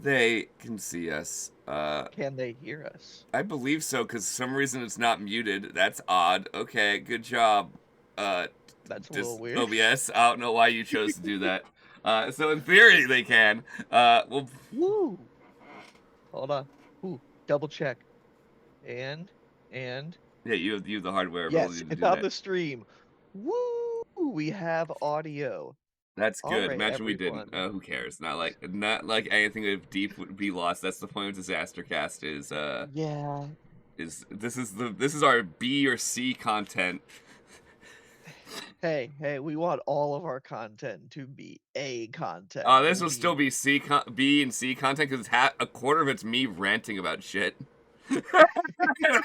They can see us. Can they hear us? I believe so, because for some reason it's not muted. That's odd. Okay, good job. Uh, That's a little just weird. OBS. I don't know why you chose to do that. So in theory they can. Well, Woo! Hold on. Ooh, double check. And yeah, you have the hardware yes, ability to it's do on that. the stream. Woo! We have audio. That's All good. right, Imagine we didn't. everyone. Who cares? Not like anything of deep would be lost. That's the point of DisasterCast Yeah. this is our B or C content. Hey, we want all of our content to be A content. This will still be B and C content because a quarter of it's me ranting about shit. I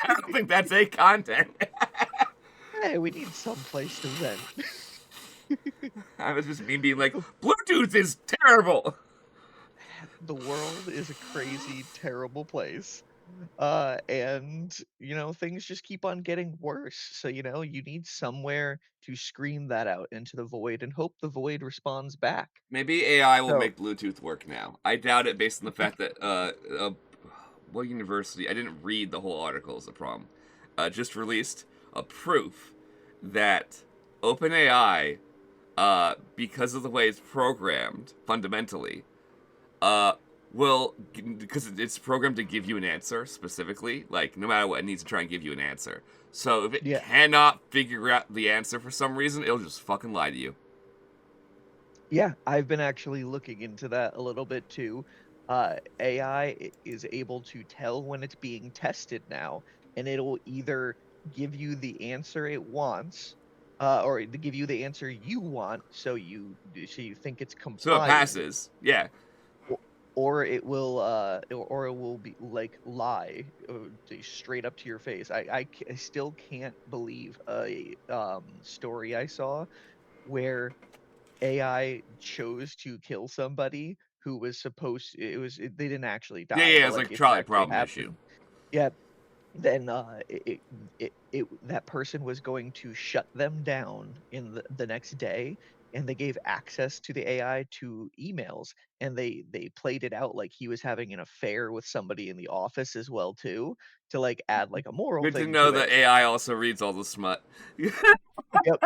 don't think that's A content. Hey, we need some place to vent. I was just me being like, Bluetooth is terrible. The world is a crazy, terrible place. And things just keep on getting worse. So, you need somewhere to scream that out into the void and hope the void responds back. Maybe AI will So, make Bluetooth work now. I doubt it based on the fact that what university? I didn't read the whole article. Is the problem? Just released a proof that OpenAI, because of the way it's programmed fundamentally, uh, will, because it's programmed to give you an answer specifically. Like no matter what, it needs to try and give you an answer. So if it yeah, cannot figure out the answer for some reason, it'll just fucking lie to you. yeah, I've been actually looking into that a little bit too. AI is able to tell when it's being tested now, and it'll either give you the answer it wants, or to give you the answer you want, so you think it's So it complying, passes. Yeah. or it will be like lie straight up to your face. I still can't believe a story I saw where AI chose to kill somebody who was they didn't actually Yeah, die, yeah, but it's like like a if it trolley actually problem issue. happened, yeah, then that person was going to shut them down in the next day, and they gave access to the AI to emails, and they played it out like he was having an affair with somebody in the office as well too, to like add like a moral Good to thing know to that it. AI also reads all the smut. Yep.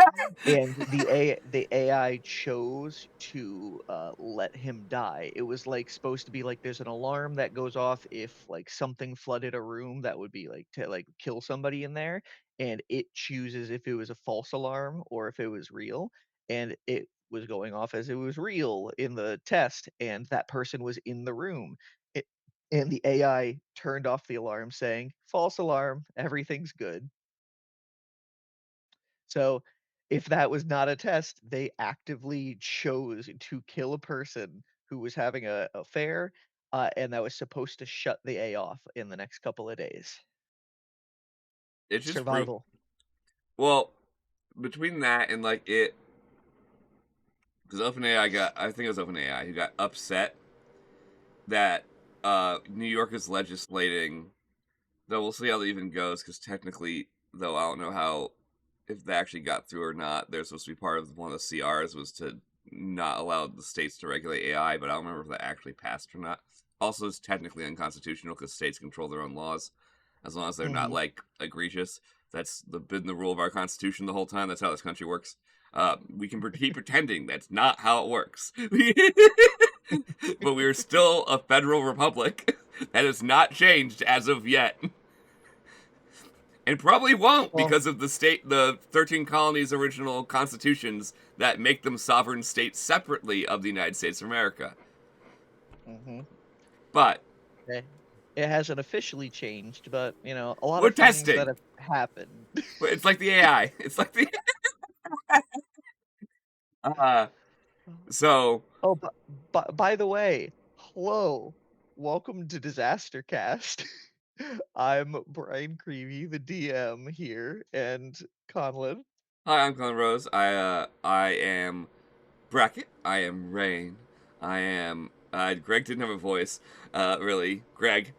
And the AI chose to let him die. It was like supposed to be like there's an alarm that goes off if like something flooded a room that would be like to like kill somebody in there, and it chooses if it was a false alarm or if it was real, and it was going off as it was real in the test, and that person was in the room. It, and the AI turned off the alarm saying, "False alarm, everything's good." So if that was not a test, they actively chose to kill a person who was having a affair, and that was supposed to shut the A off in the next couple of days. It's just proof. Survival. Well, between that and like it, because I think it was OpenAI who got upset that New York is legislating. Though we'll see how that even goes, because technically, though I don't know how if they actually got through or not. They're supposed to be part of one of the CRs was to not allow the states to regulate AI, but I don't remember if that actually passed or not. Also, it's technically unconstitutional because states control their own laws as long as they're not Mhm. like egregious. Been the rule of our constitution the whole time. That's how this country works. We can keep pretending that's not how it works, but we are still a federal republic. That has not changed as of yet, and probably won't Well, because of the 13 colonies' original constitutions that make them sovereign states separately of the United States of America. mhm. But Eh, it hasn't officially changed, but, a lot we're of things that testing. have happened. It's like the AI. It's like the uh, so Oh, but by the way, hello. Welcome to DisasterCast. I'm Brian Creevy, the DM here, and Conlan. hi, I'm Conlan Rose. I am Bracket. I am Rain. I am Greg didn't have a voice. Really, Greg.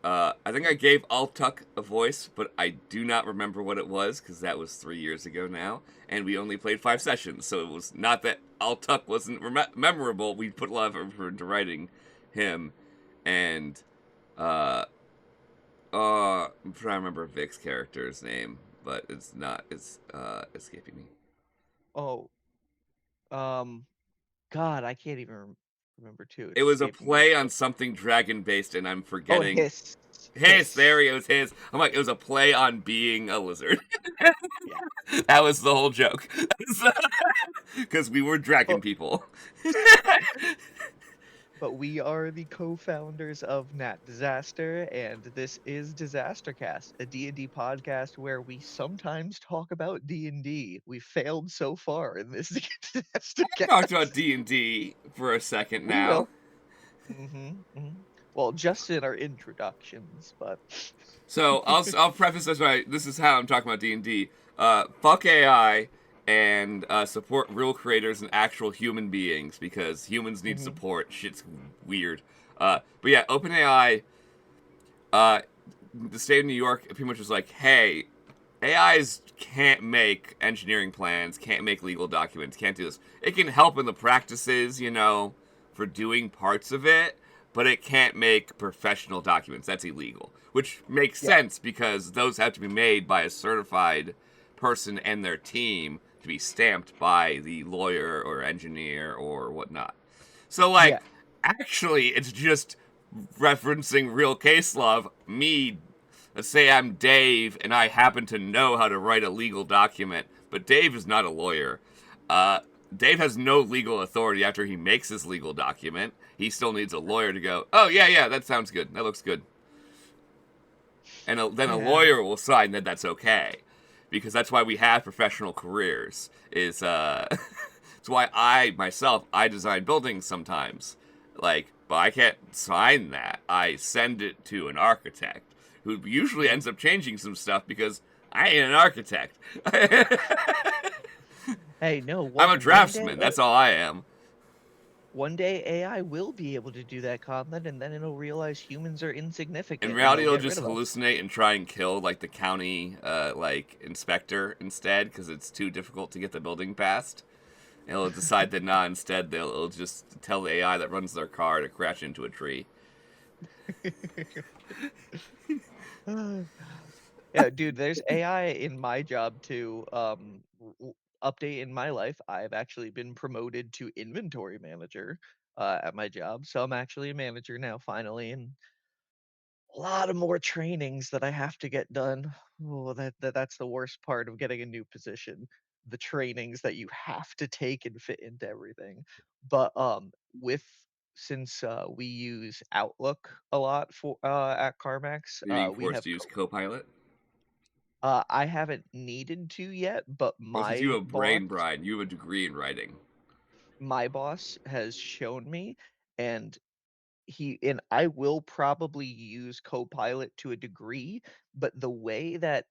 I think I gave Altuck a voice, but I do not remember what it was because that was 3 years ago now, and we only played 5 sessions, so it was not that Altuck wasn't memorable. We put a lot of effort into writing him, and I'm trying to remember Vic's character's name, but it's not. It's escaping me. Oh, um, God, I can't even remember too. It It's was a escaping me. play on something dragon based, and I'm Oh, forgetting. hiss, His, there hiss. he was. His. I'm like, it was a play on being a lizard. Yeah. That was the whole joke, because we were dragon But people. but we are the co-founders of Nat Disaster, and this is DisasterCast, a D&D podcast where we sometimes talk about D&D. We failed so far in this Talked about DisasterCast. D&D for a second We now. will. Well, just in our introductions, but So I'll preface this by this is how I'm talking about D&D. Fuck AI and support real creators and actual human beings because humans need Mhm. support. Shit's weird. But yeah, OpenAI, uh, the state of New York pretty much was like, hey, AIs can't make engineering plans, can't make legal documents, can't do this. It can help in the practices, for doing parts of it, but it can't make professional documents. That's illegal. Which makes Yeah, sense because those have to be made by a certified person and their team to be stamped by the lawyer or engineer or whatnot. So, yeah. actually, it's just referencing real case law of me. Let's say I'm Dave and I happen to know how to write a legal document, but Dave is not a lawyer. Uh, Dave has no legal authority after he makes his legal document. He still needs a lawyer to go, oh, yeah, that sounds good. That looks good. And then a Yeah. lawyer will sign that that's okay. Because that's why we have professional careers. It's why I design buildings sometimes. But I can't sign that. I send it to an architect who usually Mhm. ends up changing some stuff because I ain't an architect. Hey, no, I'm a one day draftsman. That's all I am. one day AI will be able to do that, Conlan, and then it'll realize humans are In insignificant and reality, it'll it'll get rid just of us. hallucinate and try and kill the county inspector instead because it's too difficult to get the building passed. And it'll decide that nah, instead it'll just tell the AI that runs their car to crash into a tree. Yeah, dude, there's AI in my job too. Update in my life, I've actually been promoted to inventory manager at my job. So I'm actually a manager now, finally, and a lot of more trainings that I have to get done. Oh, that's the worst part of getting a new position. The trainings that you have to take and fit into everything. But with since we use Outlook a lot for at CarMax, You're being we forced have to use Copilot. I haven't needed to yet, but Well, since you have a brain, Bryan, you have a degree in writing. my boss has shown me, and I will probably use Copilot to a degree, but the way that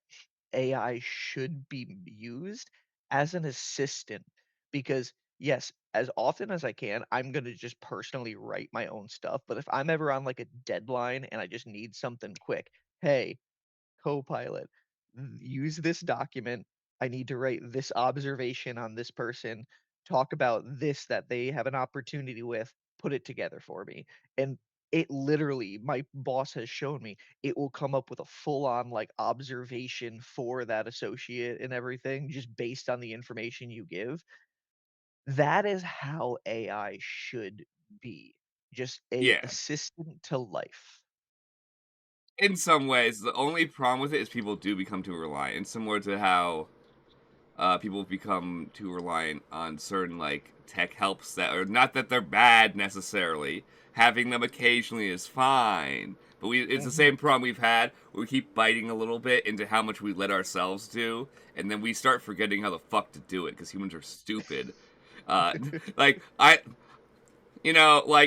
AI should be used as an assistant, because yes, as often as I can, I'm gonna just personally write my own stuff. But if I'm ever on like a deadline and I just need something quick, hey, Copilot, use this document. I need to write this observation on this person, talk about this that they have an opportunity with, put it together for me. And it literally, my boss has shown me, it will come up with a full on like observation for that associate and everything just based on the information you give. That is how AI should be. Just a Yeah, assistant to life. in some ways, the only problem with it is people do become too reliant, similar to how people become too reliant on certain tech helps that are not that they're bad necessarily. Having them occasionally is fine, but it's the Mhm. same problem we've had. Where we keep biting a little bit into how much we let ourselves do, and then we start forgetting how the fuck to do it because humans are stupid. Uh, like I,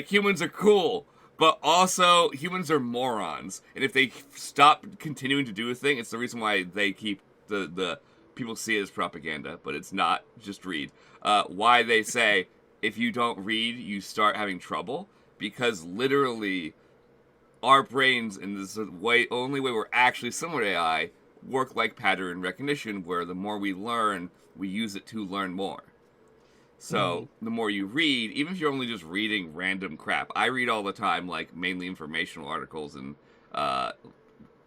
humans are cool, but also humans are morons. And if they stop continuing to do a thing, it's the reason why they keep the people see it as propaganda, but it's not. Just read. Why they say if you don't read, you start having trouble because literally our brains, in this way, only way we're actually similar to AI, work like pattern recognition, where the more we learn, we use it to learn more. So the more you read, even if you're only just reading random crap, I read all the time, like mainly informational articles and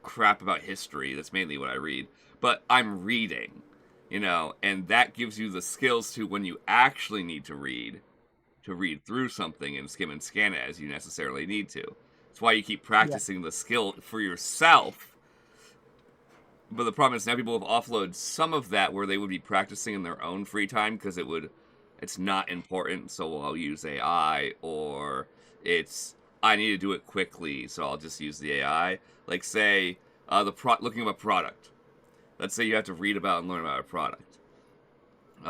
crap about history. That's mainly what I read. But I'm reading, and that gives you the skills to when you actually need to read through something and skim and scan it as you necessarily need to. That's why you keep practicing the skill for yourself. But the problem is now people have offloaded some of that where they would be practicing in their own free time because it's not important, so I'll use AI, or I need to do it quickly, so I'll just use the AI. Like, say, looking up a product. Let's say you have to read about and learn about a product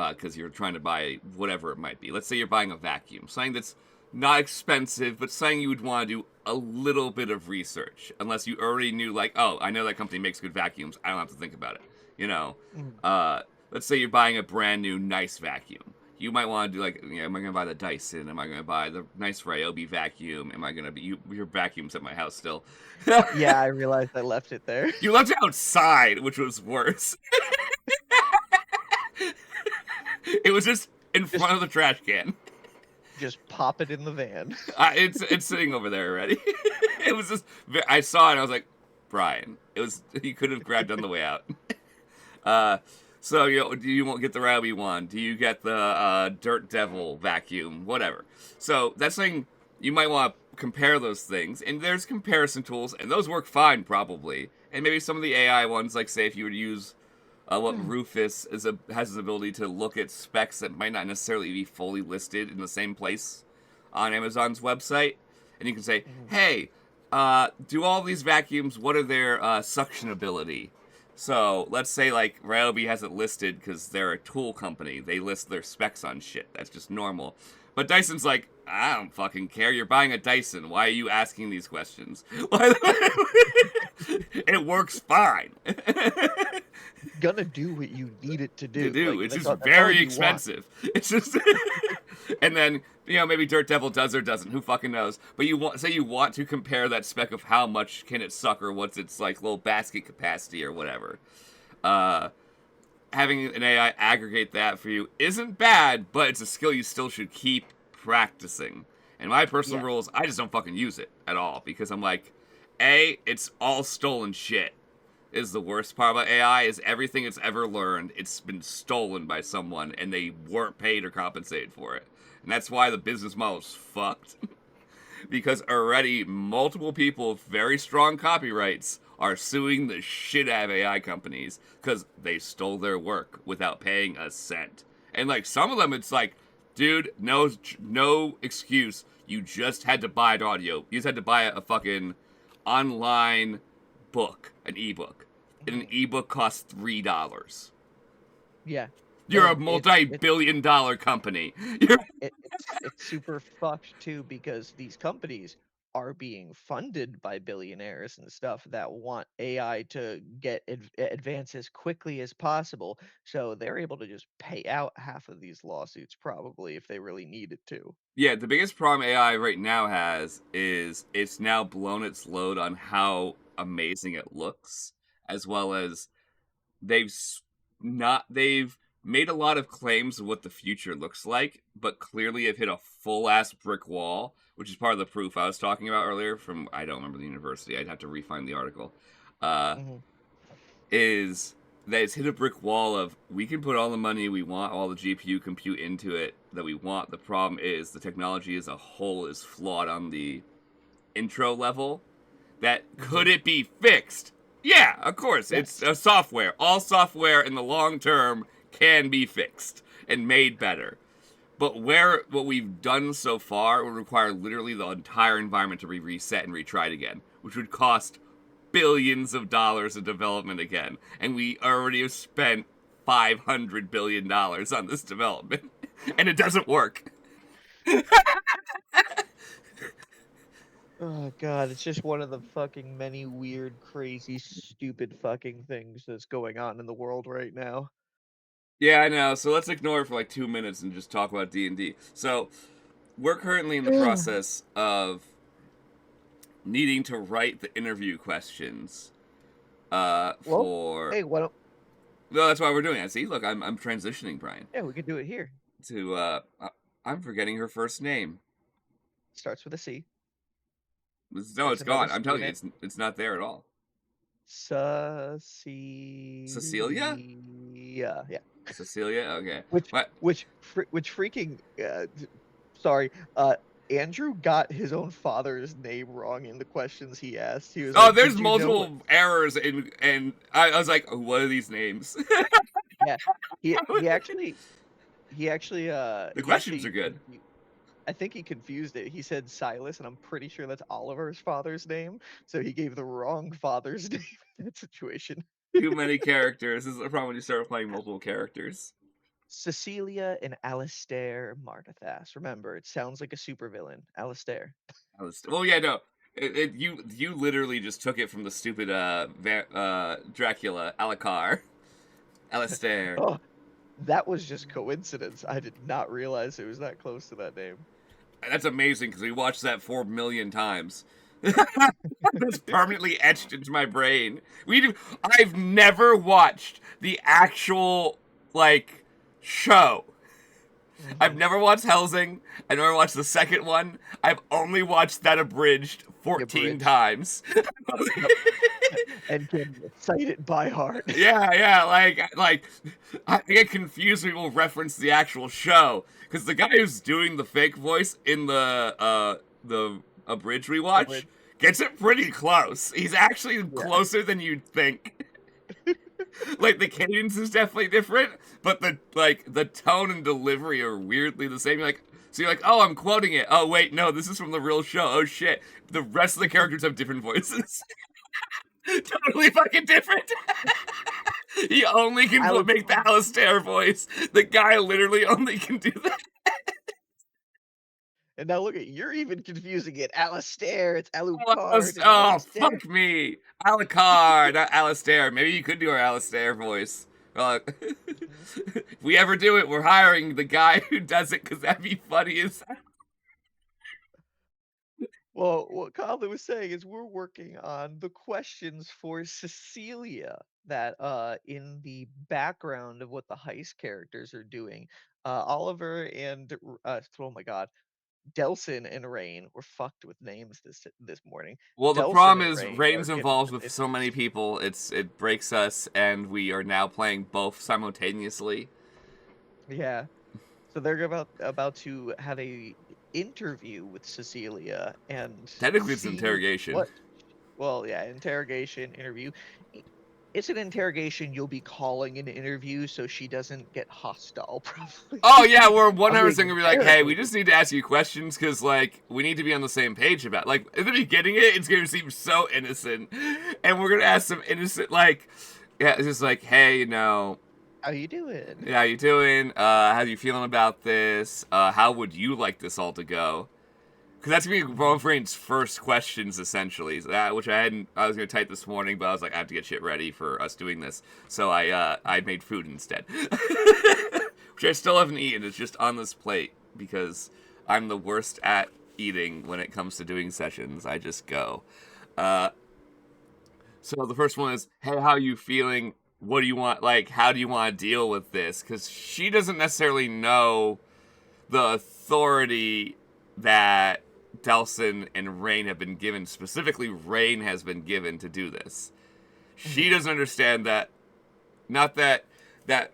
because you're trying to buy whatever it might be. Let's say you're buying a vacuum, something that's not expensive, but something you would want to do a little bit of research, unless you already knew, like, oh, I know that company makes good vacuums. I don't have to think about it. Let's say you're buying a brand new nice vacuum. You might want to do, like, am I going to buy the Dyson? Am I going to buy the nice Ryobi vacuum? Am I going to be... Your vacuum's at my house still. Yeah, I realized I left it there. You left it outside, which was worse. It was just in front of the trash can. Just pop it in the van. It's sitting over there already. It was just... I saw it and I was like, Bryan. You could have grabbed on the way out. So, do you won't get the Ryobi one? Do you get the Dirt Devil vacuum? Whatever. So, that's something you might want to compare those things. And there's comparison tools, and those work fine, probably. And maybe some of the AI ones, like, say, if you were to use what Rufus has his ability to look at specs that might not necessarily be fully listed in the same place on Amazon's website. And you can say, hey, do all these vacuums, what are their suction ability? So, let's say, like, Ryobi has it listed because they're a tool company. They list their specs on shit. That's just normal. But Dyson's like, I don't fucking care. You're buying a Dyson. Why are you asking these questions? It works fine. Gonna do what you need it to do. Like, it's just very expensive. It's just... And then, maybe Dirt Devil does or doesn't. Who fucking knows? But you want to compare that spec of how much can it suck or what's its, like, little basket capacity or whatever. Having an AI aggregate that for you isn't bad, but it's a skill you still should keep practicing. And my personal rule is I just don't fucking use it at all because I'm like, it's all stolen shit. Is the worst part about AI is everything it's ever learned, it's been stolen by someone and they weren't paid or compensated for it. And that's why the business model is fucked. Because already multiple people with very strong copyrights are suing the shit out of AI companies because they stole their work without paying a cent. And, like, some of them it's like, dude, no excuse. You just had to buy an audio. You just had to buy a fucking online book, an ebook. And an ebook costs $3. Yeah. You're a multi-billion-dollar company. It's super fucked, too, because these companies are being funded by billionaires and stuff that want AI to get advance as quickly as possible. So they're able to just pay out half of these lawsuits, probably, if they really needed to. Yeah, the biggest problem AI right now has is it's now blown its load on how amazing it looks, as well as they've made a lot of claims of what the future looks like, but clearly have hit a full-ass brick wall, which is part of the proof I was talking about earlier from, I don't remember the university, I'd have to re-find the article, is that it's hit a brick wall of, we can put all the money we want, all the GPU compute into it that we want. The problem is the technology as a whole is flawed on the intro level. That could it be fixed? Yeah, of course. It's a software. All software in the long term can be fixed and made better. But what we've done so far would require literally the entire environment to be reset and retried again, which would cost billions of dollars of development again. And we already have spent $500 billion on this development. And it doesn't work. Oh god, it's just one of the fucking many weird, crazy, stupid fucking things that's going on in the world right now. Yeah, I know. So let's ignore it for like 2 minutes and just talk about D&D. So we're currently in the process of needing to write the interview questions for... Hey, why don't... No, that's why we're doing it. See, look, I'm transitioning, Bryan. Yeah, we could do it here. to I'm forgetting her first name. Starts with a C. No, There's it's another gone. I'm C telling in you, it. it's not there at all. Cecelia? Cecelia, yeah. Cecelia? Okay. Which What? which freaking sorry, Andrew got his own father's name wrong in the questions he asked. He was Oh, like, there's "Did you know what?" multiple errors and I was like, what are these names? Yeah, he actually The he questions are actually good. I think he confused it. He said Silas, and I'm pretty sure that's Oliver's father's name. So he gave the wrong father's name in that situation. Too many characters. This is the problem when you start playing multiple characters. Cecelia and Alistair Mardithas. Remember, it sounds like a supervillain. Alistair. Well, yeah, no. You literally just took it from the stupid Dracula Alucard. Alistair. Oh, that was just coincidence. I did not realize it was that close to that name. That's amazing because we watched that 4 million times. That's permanently etched into my brain. I've never watched the actual like show. I've never watched Helsing. I never watched the second one. I've only watched that abridged 14 Abridged. times. Yep. And can recite it by heart. Yeah, like I get confused when people reference the actual show because the guy who's doing the fake voice in the abridged rewatch Abridged. gets it pretty close. He's actually closer than you'd think. Like the cadence is definitely different, but the tone and delivery are weirdly the same. So you're like, oh, I'm quoting it. Oh wait, no, this is from the real show. Oh shit, the rest of the characters have different voices. Totally fucking different. He only can make the Alistair voice. The guy literally only can do that. And now look at you're even confusing it. Alistair, it's Alucard. And Oh, Alistair. fuck me. Alucard, not Alistair. Maybe you could do our Alistair voice. If we ever do it, we're hiring the guy who does it because that'd be funny as hell. Well, what Conlan was saying is we're working on the questions for Cecelia that in the background of what the heist characters are doing. Oliver and oh my god, Delson and Rain were fucked with names this morning. Well, the Delson problem and is Rain are Rain's getting involved the with so many business. people. It breaks us, and we are now playing both simultaneously. Yeah. So they're about to have a interview with Cecelia and Technically, it's see interrogation. what. Well, yeah, interrogation, interview. It's an interrogation you'll be calling an interview so she doesn't get hostile, probably. Oh yeah, we're 100% I'm gonna be like, hey, we just need to ask you questions because like we need to be on the same page about. Like in the beginning, it's gonna seem so innocent, and we're gonna ask some innocent yeah, it's just like, hey, How you doing? yeah, how you doing? How you feeling about this? How would you like this all to go? Because that's gonna be both Rain's first questions, essentially. Which I was gonna type this morning, but I was like, I have to get shit ready for us doing this, so I made food instead, which I still haven't eaten. It's just on this plate because I'm the worst at eating when it comes to doing sessions. I just go. So the first one is, hey, how are you feeling? What do you want? Like, how do you want to deal with this? Because she doesn't necessarily know the authority that Delson and Rain have been given. Specifically, Rain has been given to do this. She doesn't understand that. Not that that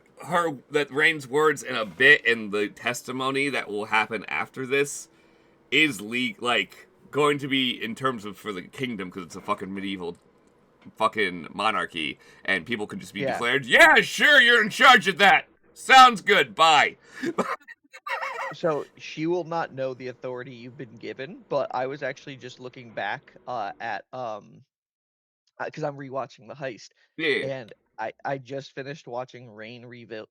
Rain's words in a bit in the testimony that will happen after this is going to be in terms of for the kingdom because it's a fucking medieval fucking monarchy and people can just be declared, yeah, sure, you're in charge of that. Sounds good. Bye. So she will not know the authority you've been given, but I was actually just looking back at because I'm rewatching the heist, Yeah. and I just finished watching Rain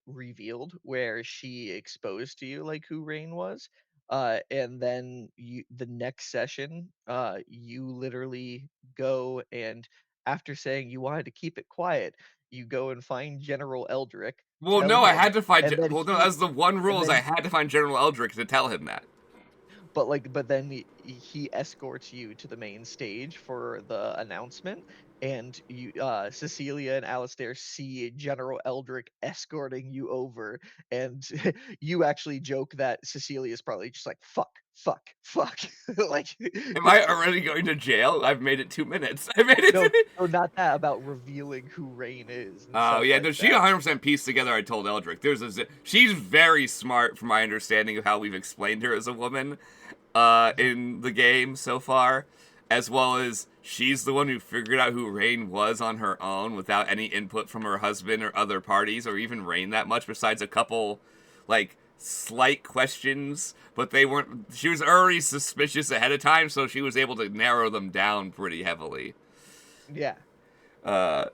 revealed, where she exposed to you like who Rain was, and then the next session, you literally go and after saying you wanted to keep it quiet, you go and find General Eldrick, Well, tell no, I him, had to find. and then Well, no, that's the one rule and is then I had to find General Eldrick to tell him that. but then he escorts you to the main stage for the announcement, and you Cecelia and Alistair see General Eldrick escorting you over, and you actually joke that Cecelia is probably just like fuck like Am I already going to jail? I've made it 2 minutes. I made it. no, no, not that, about revealing who Rain is and Oh stuff yeah, like no, she that. 100% pieced together. I told Eldrick, she's very smart from my understanding of how we've explained her as a woman, in the game so far, as well as she's the one who figured out who Rain was on her own without any input from her husband or other parties or even Rain that much, besides a couple, like, slight questions, but they weren't. She was already suspicious ahead of time, so she was able to narrow them down pretty heavily. Yeah, Uh,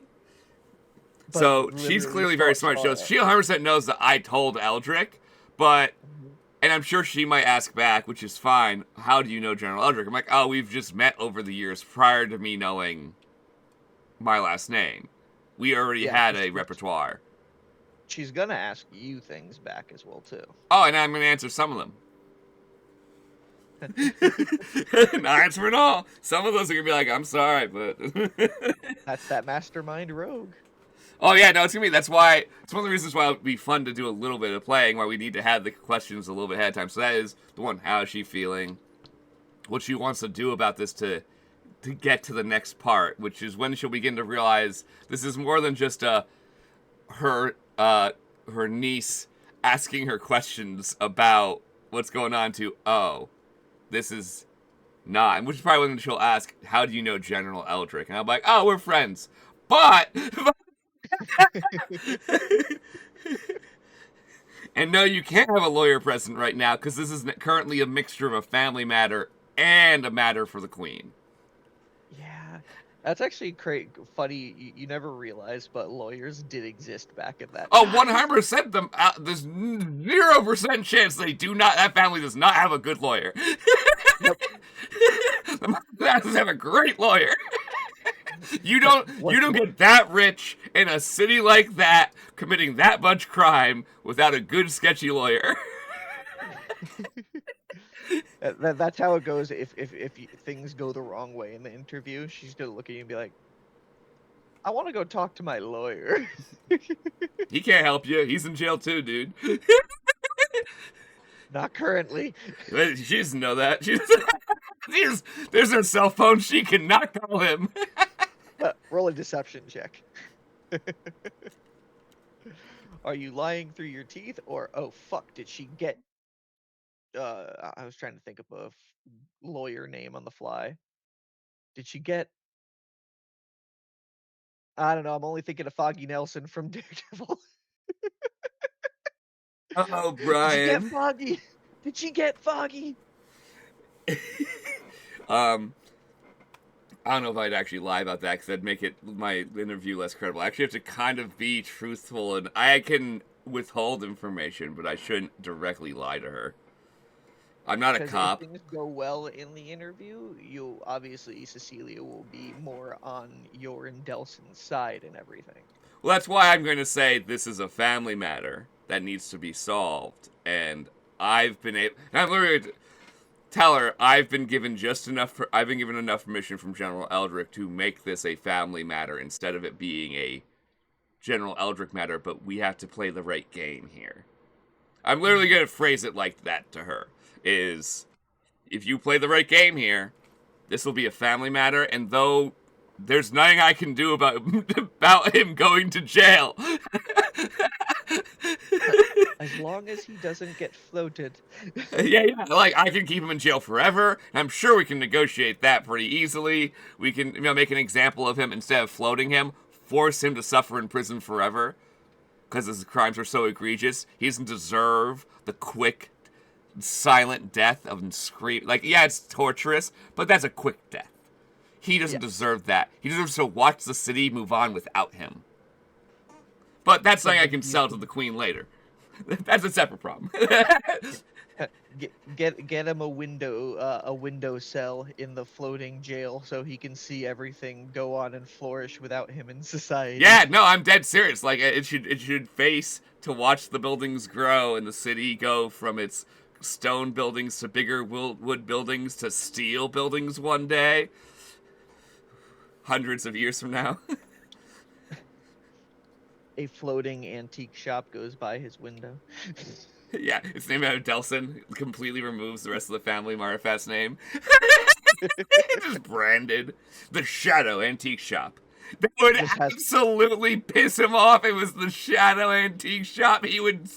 but So she's literally clearly very smart. She 100% knows that I told Eldrick, but, Mhm. and I'm sure she might ask back, which is fine, how do you know General Eldrick? I'm like, oh, we've just met over the years prior to me knowing my last name. We already Yeah, had a repertoire. she's gonna ask you things back as well too. Oh, and I'm going to answer some of them. Not answering all. Some of those are going to be like, I'm sorry, but... That's that mastermind rogue. Oh yeah, no, it's gonna be. That's why it's one of the reasons why it would be fun to do a little bit of playing. Why we need to have the questions a little bit ahead of time. So that is the one. How is she feeling? What she wants to do about this to get to the next part, which is when she'll begin to realize this is more than just her niece asking her questions about what's going on. To this is not, which is probably when she'll ask, "How do you know General Eldrick?" And I'm like, "Oh, we're friends." But and no, you can't have a lawyer present right now because this is currently a mixture of a family matter and a matter for the queen. Yeah, that's actually funny. You never realized, but lawyers did exist back at that Oh, time. 100%. There's 0% chance they do not. That family does not have a good lawyer. Yep. The Mardithas have a great lawyer. You don't What- get that rich in a city like that, committing that much crime without a good sketchy lawyer. That's how it goes. If things go the wrong way in the interview, she's gonna look at you and be like, "I want to go talk to my lawyer." He can't help you. He's in jail too, dude. Not currently. She doesn't know that. There's her cell phone. She cannot call him. Roll a deception check. Are you lying through your teeth, or oh fuck, did she get? I was trying to think of a lawyer name on the fly. Did she get? I don't know. I'm only thinking of Foggy Nelson from Daredevil. Oh, Did she get Bryan. Foggy? Did she get Foggy? I don't know if I'd actually lie about that because that'd make my interview less credible. I actually have to kind of be truthful, and I can withhold information, but I shouldn't directly lie to her. I'm not a Because cop. if things go well in the interview, you obviously Cecelia will be more on your and Delson's side and everything. Well, that's why I'm going to say this is a family matter that needs to be solved, and I've been able. I'm literally going to tell her I've been given enough permission from General Eldrick to make this a family matter instead of it being a General Eldrick matter. But we have to play the right game here. I'm literally going to phrase it like that to her. Is if you play the right game here, this will be a family matter, and though there's nothing I can do about him going to jail. As long as he doesn't get floated. Yeah, like I can keep him in jail forever. And I'm sure we can negotiate that pretty easily. We can, make an example of him instead of floating him, force him to suffer in prison forever because his crimes are so egregious. He doesn't deserve the quick, silent death of scream. Like, yeah, it's torturous, but that's a quick death. He doesn't deserve that. He deserves to watch the city move on without him. But that's something I can sell to the queen later. That's a separate problem. Get him a window cell in the floating jail so he can see everything go on and flourish without him in society. Yeah, no, I'm dead serious. Like it should face to watch the buildings grow and the city go from its stone buildings to bigger wood buildings to steel buildings one day, hundreds of years from now. A floating antique shop goes by his window. Yeah, it's named after Delson. Completely removes the rest of the family Mardithas name. Just branded the Shadow Antique Shop. That would absolutely piss him off. It was the Shadow Antique Shop. He would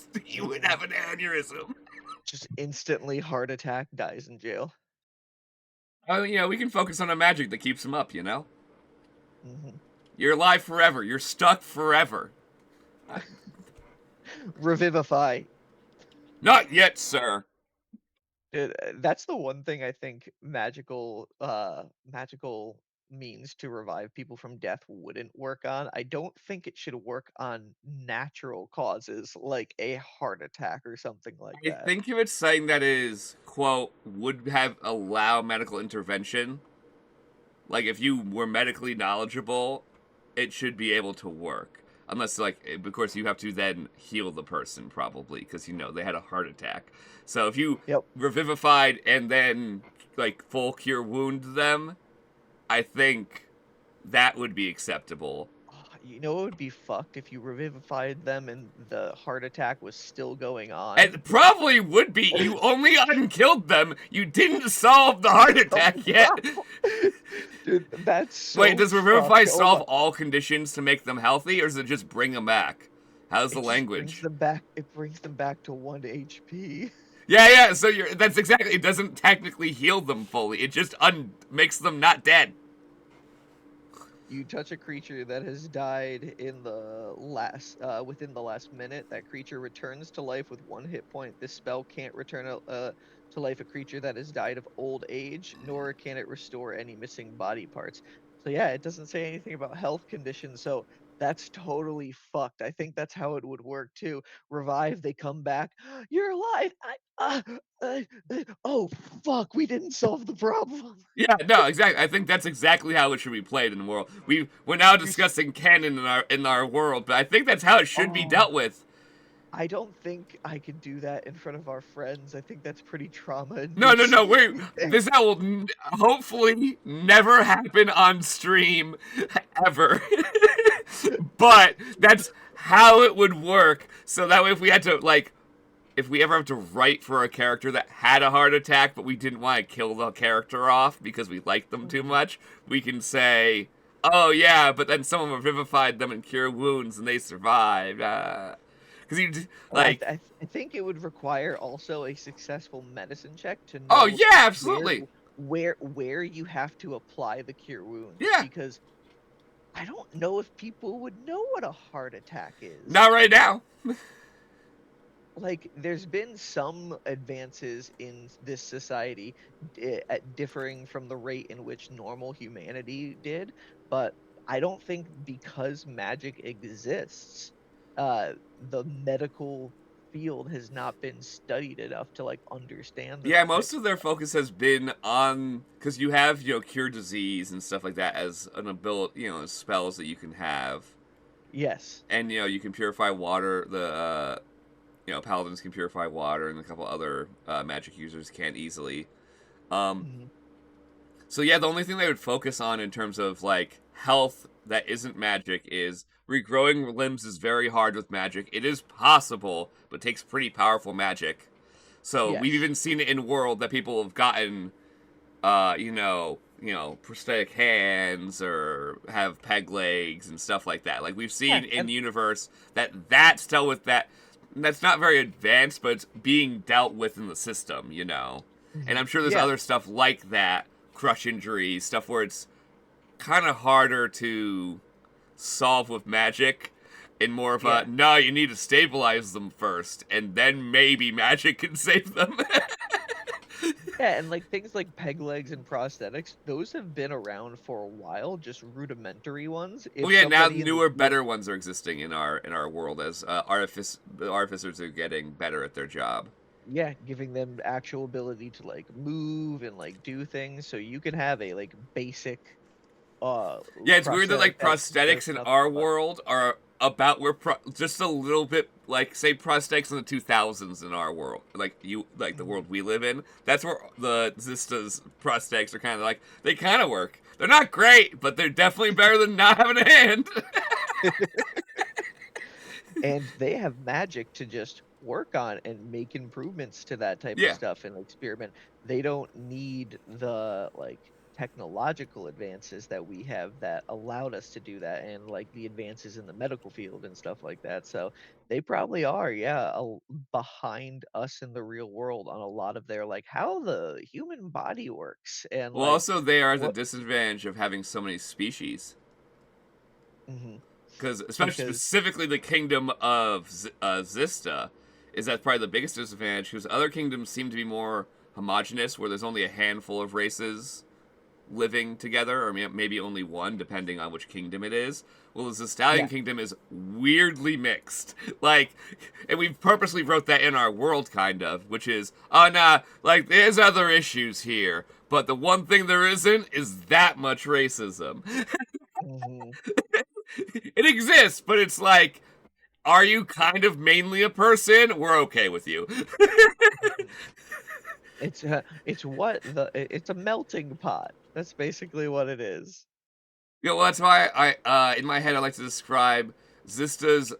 have an aneurysm. Just instantly heart attack, dies in jail. Oh, we can focus on the magic that keeps him up. Mm-hmm. You're alive forever. You're stuck forever. Revivify. Not yet, sir. That's the one thing I think magical means to revive people from death wouldn't work on. I don't think it should work on natural causes like a heart attack or something like that. I think if it's saying that is, quote, would have allow medical intervention, like if you were medically knowledgeable, it should be able to work. Unless, like, of course, you have to then heal the person, probably, because, they had a heart attack. So if you revivified and then, like, full cure wound them, I think that would be acceptable. It would be fucked if you revivified them and the heart attack was still going on. It probably would be. You only unkilled them. You didn't solve the heart attack yet. Dude, that's so Wait, does Revivify solve all conditions to make them healthy, or does it just bring them back? How's the language? It brings them back to 1 HP. Yeah, so that's exactly, it doesn't technically heal them fully. It just makes them not dead. You touch a creature that has died in the within the last minute. That creature returns to life with 1 hit point. This spell can't return to life a creature that has died of old age, nor can it restore any missing body parts. So yeah, it doesn't say anything about health conditions. So that's totally fucked. I think that's how it would work too. Revive, they come back. You're alive. Oh fuck, we didn't solve the problem. Yeah, no, exactly. I think that's exactly how it should be played in the world. We're now discussing canon in our world, but I think that's how it should be dealt with. I don't think I could do that in front of our friends. I think that's pretty trauma. No. Wait, that will hopefully never happen on stream ever. But that's how it would work. So that way, if we had to, like, if we ever have to write for a character that had a heart attack, but we didn't want to kill the character off because we liked them too much, we can say, oh yeah, but then someone revivified them and cured wounds and they survived. Because I think it would require also a successful medicine check to know. Oh yeah, absolutely. Where you have to apply the cure wounds. Yeah. Because I don't know if people would know what a heart attack is. Not right now. Like, there's been some advances in this society differing from the rate in which normal humanity did, but I don't think because magic exists, the medical field has not been studied enough to, like, understand. Yeah, most of their focus has been on, because you have, cure disease and stuff like that as an ability, as spells that you can have. Yes. And, you can purify water, paladins can purify water, and a couple other magic users can't easily. So yeah, the only thing they would focus on in terms of, like, health that isn't magic is regrowing limbs is very hard with magic. It is possible, but takes pretty powerful magic. So we've even seen it in World that people have gotten, prosthetic hands or have peg legs and stuff like that. Like, we've seen in the universe that's dealt with that. That's not very advanced, but it's being dealt with in the system, And I'm sure there's other stuff like that, crush injuries, stuff where it's kind of harder to solve with magic, and more of a, no, you need to stabilize them first, and then maybe magic can save them. Yeah, and like things like peg legs and prosthetics, those have been around for a while, just rudimentary ones. Now newer, better ones are existing in our world as the artificers are getting better at their job. Yeah, giving them actual ability to like move and like do things, so you can have a like basic. Yeah, it's weird that like prosthetics in our world are about where just a little bit, like, say prosthetics in the 2000s in our world, like the world we live in. That's where the Zista's prosthetics are kind of like, they kind of work. They're not great, but they're definitely better than not having a hand. And they have magic to just work on and make improvements to that type of Yeah. stuff and experiment. They don't need the like technological advances that we have that allowed us to do that, and like the advances in the medical field and stuff like that. So they probably are, yeah, behind us in the real world on a lot of their like how the human body works and Well, like also they are at the what. disadvantage of having so many species. Mhm. Because, especially Because specifically the kingdom of Zista, is that probably the biggest disadvantage, because other kingdoms seem to be more homogenous, where there's only a handful of races living together, or maybe only one, depending on which kingdom it is. Well, the yeah. Zestalian kingdom is weirdly mixed. Like, and we purposely wrote that in our world, kind of, which is, oh, nah, like, there's other issues here, but the one thing there isn't is that much racism. Mhm. It exists, but it's like, are you kind of mainly a person? We're okay with you. Mhm. It's what it's a melting pot. That's basically what it is. Yeah, well, that's why in my head, I like to describe Zista's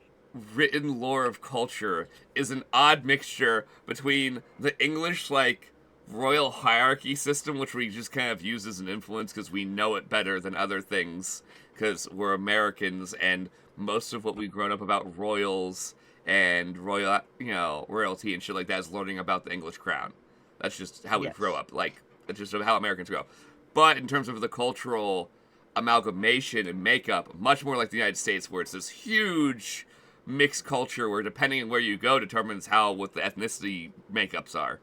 written lore of culture is an odd mixture between the English, like, royal hierarchy system, which we just kind of use as an influence because we know it better than other things, because we're Americans, and most of what we've grown up about royals and royalty and shit like that is learning about the English crown. That's just how we grow Yes. up. Like, that's just how Americans grow. But in terms of the cultural amalgamation and makeup, much more like the United States, where it's this huge mixed culture where depending on where you go determines what the ethnicity makeups are.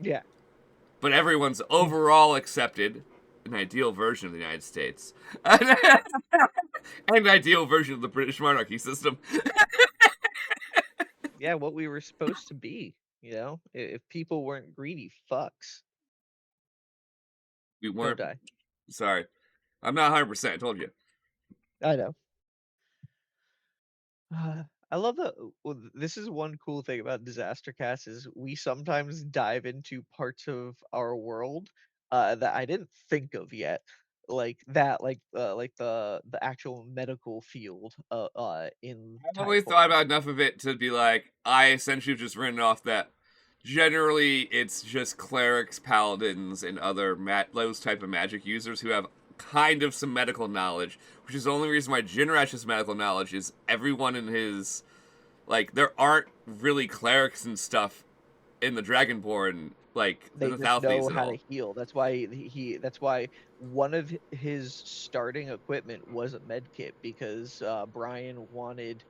Yeah. But everyone's overall accepted an ideal version of the United States. An ideal version of the British monarchy system. Yeah, what we were supposed to be, if people weren't greedy fucks. We Don't weren't. die. Sorry. I'm not 100%. I told you. I know. I love this is one cool thing about Disaster Cast is we sometimes dive into parts of our world that I didn't think of yet. Like that, like the actual medical field in I've only thought Ty'Quorus. about enough of it to be like, I essentially have just written off that generally it's just clerics, paladins, and other those type of magic users who have kind of some medical knowledge, which is the only reason why Jinrash's medical knowledge is everyone in his, like, there aren't really clerics and stuff in the Dragonborn, like, in They the just Thalthes know at how to all. heal. That's why that's why one of his starting equipment was a med kit because Bryan wanted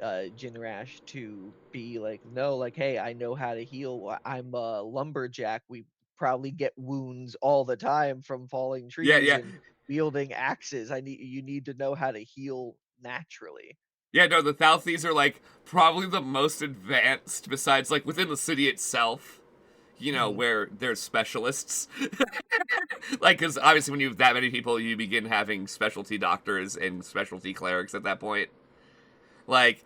Jinrash to be like, no, like, hey, I know how to heal. I'm a lumberjack. We probably get wounds all the time from falling Yeah, trees yeah. and wielding axes. You need to know how to heal naturally. Yeah, no, the Thalthes are, like, probably the most advanced, besides, like, within the city itself, Hmm. where there's specialists. Like, because obviously when you have that many people, you begin having specialty doctors and specialty clerics at that point. Like,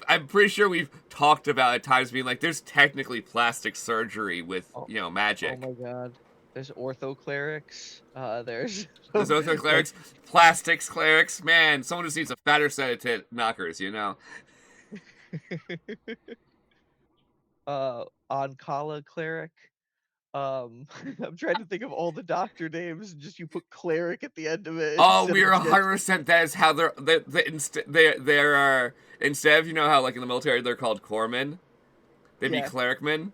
I'm pretty sure we've talked about at times being like, there's technically plastic surgery with, Oh, oh magic. my God. There's ortho clerics. There's There's other like clerics, plastics clerics. Man, someone just needs a fatter set of knockers. Oncala cleric. I'm trying to think of all the doctor names. Just you put cleric at the end of it Oh, instead we're of just. 100%. That is how there are, instead of, how, like, in the military they're called corpsmen, they'd be Yeah. clericmen.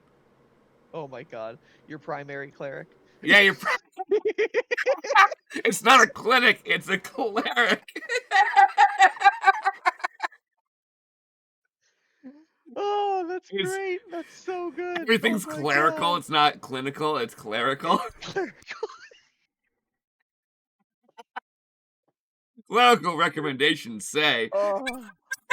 Oh my God. Your primary cleric. Yeah, it's not a clinic, it's a cleric. Oh, that's It's great. That's so good. Oh Everything's my clerical. God. It's not clinical. It's clerical. It's clerical. Clerical recommendations say Oh,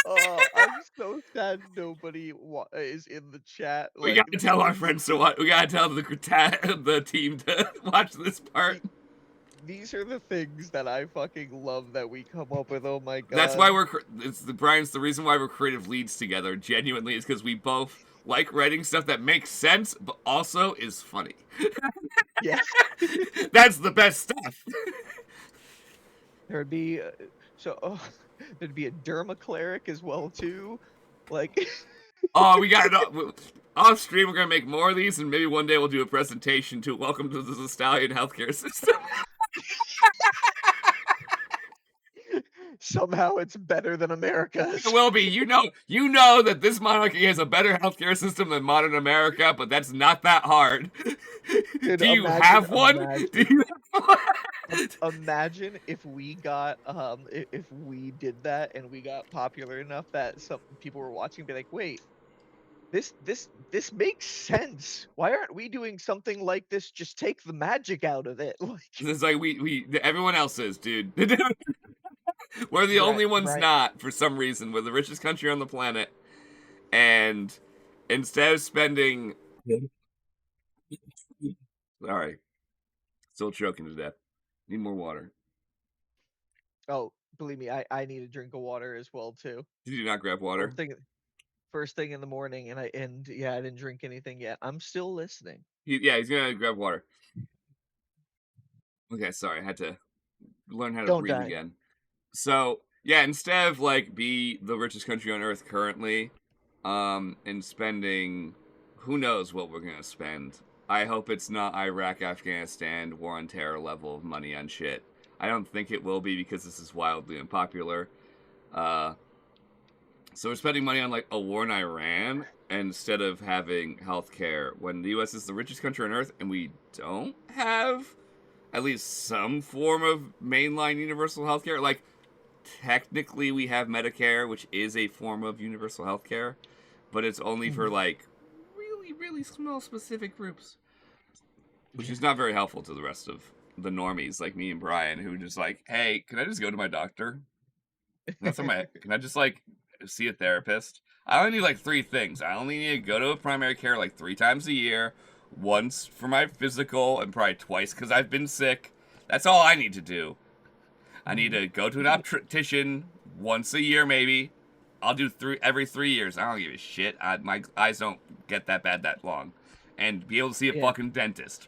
oh, I'm so sad nobody is in the chat. we Like, gotta tell our please. friends to watch. We gotta tell the team to watch this part. these are the things that I fucking love that we come up with. Oh my god. That's why Brian's the reason why we're creative leads together. Genuinely, is because we both like writing stuff that makes sense, but also is funny. Yeah. That's the best stuff. There'd be there'd be a derma cleric as well too, like. Oh, we got it off stream. We're gonna make more of these, and maybe one day we'll do a presentation to welcome to the Stallion healthcare system. Somehow it's better than America's. It will be. You know that this monarchy has a better healthcare system than modern America, but that's not that hard. Dude, Do you have one? Do you have one? Imagine if we got if we did that and we got popular enough that some people were watching and be like, wait, this makes sense. Why aren't we doing something like this? Just take the magic out of it. Like, It's like everyone else is, dude. We're the only ones not, for some reason. We're the richest country on the planet, and instead of spending, sorry, still choking to death. Need more water. Oh, believe me, I need a drink of water as well too. Did you not grab water? First thing in the morning, and I didn't drink anything yet. I'm still listening. He's gonna grab water. Okay, sorry, I had to learn how to breathe again. So yeah, instead of like be the richest country on earth currently, and spending, who knows what we're gonna spend. I hope it's not Iraq, Afghanistan, war on terror level of money on shit. I don't think it will be because this is wildly unpopular. So we're spending money on like a war in Iran instead of having healthcare when the U.S. is the richest country on earth and we don't have at least some form of mainline universal healthcare. Like, technically we have Medicare, which is a form of universal healthcare, but it's only for like really, really small specific groups, which is not very helpful to the rest of the normies like me and Bryan, who just like, hey, can I just go to my doctor? Can I just like see a therapist? I only need like 3 things. I only need to go to a primary care like 3 times a year, once for my physical and probably twice because I've been sick. That's all I need to do. I need to go to an optician once a year maybe. I'll do every 3 years. I don't give a shit. My eyes don't get that bad that long. And be able to see a fucking dentist.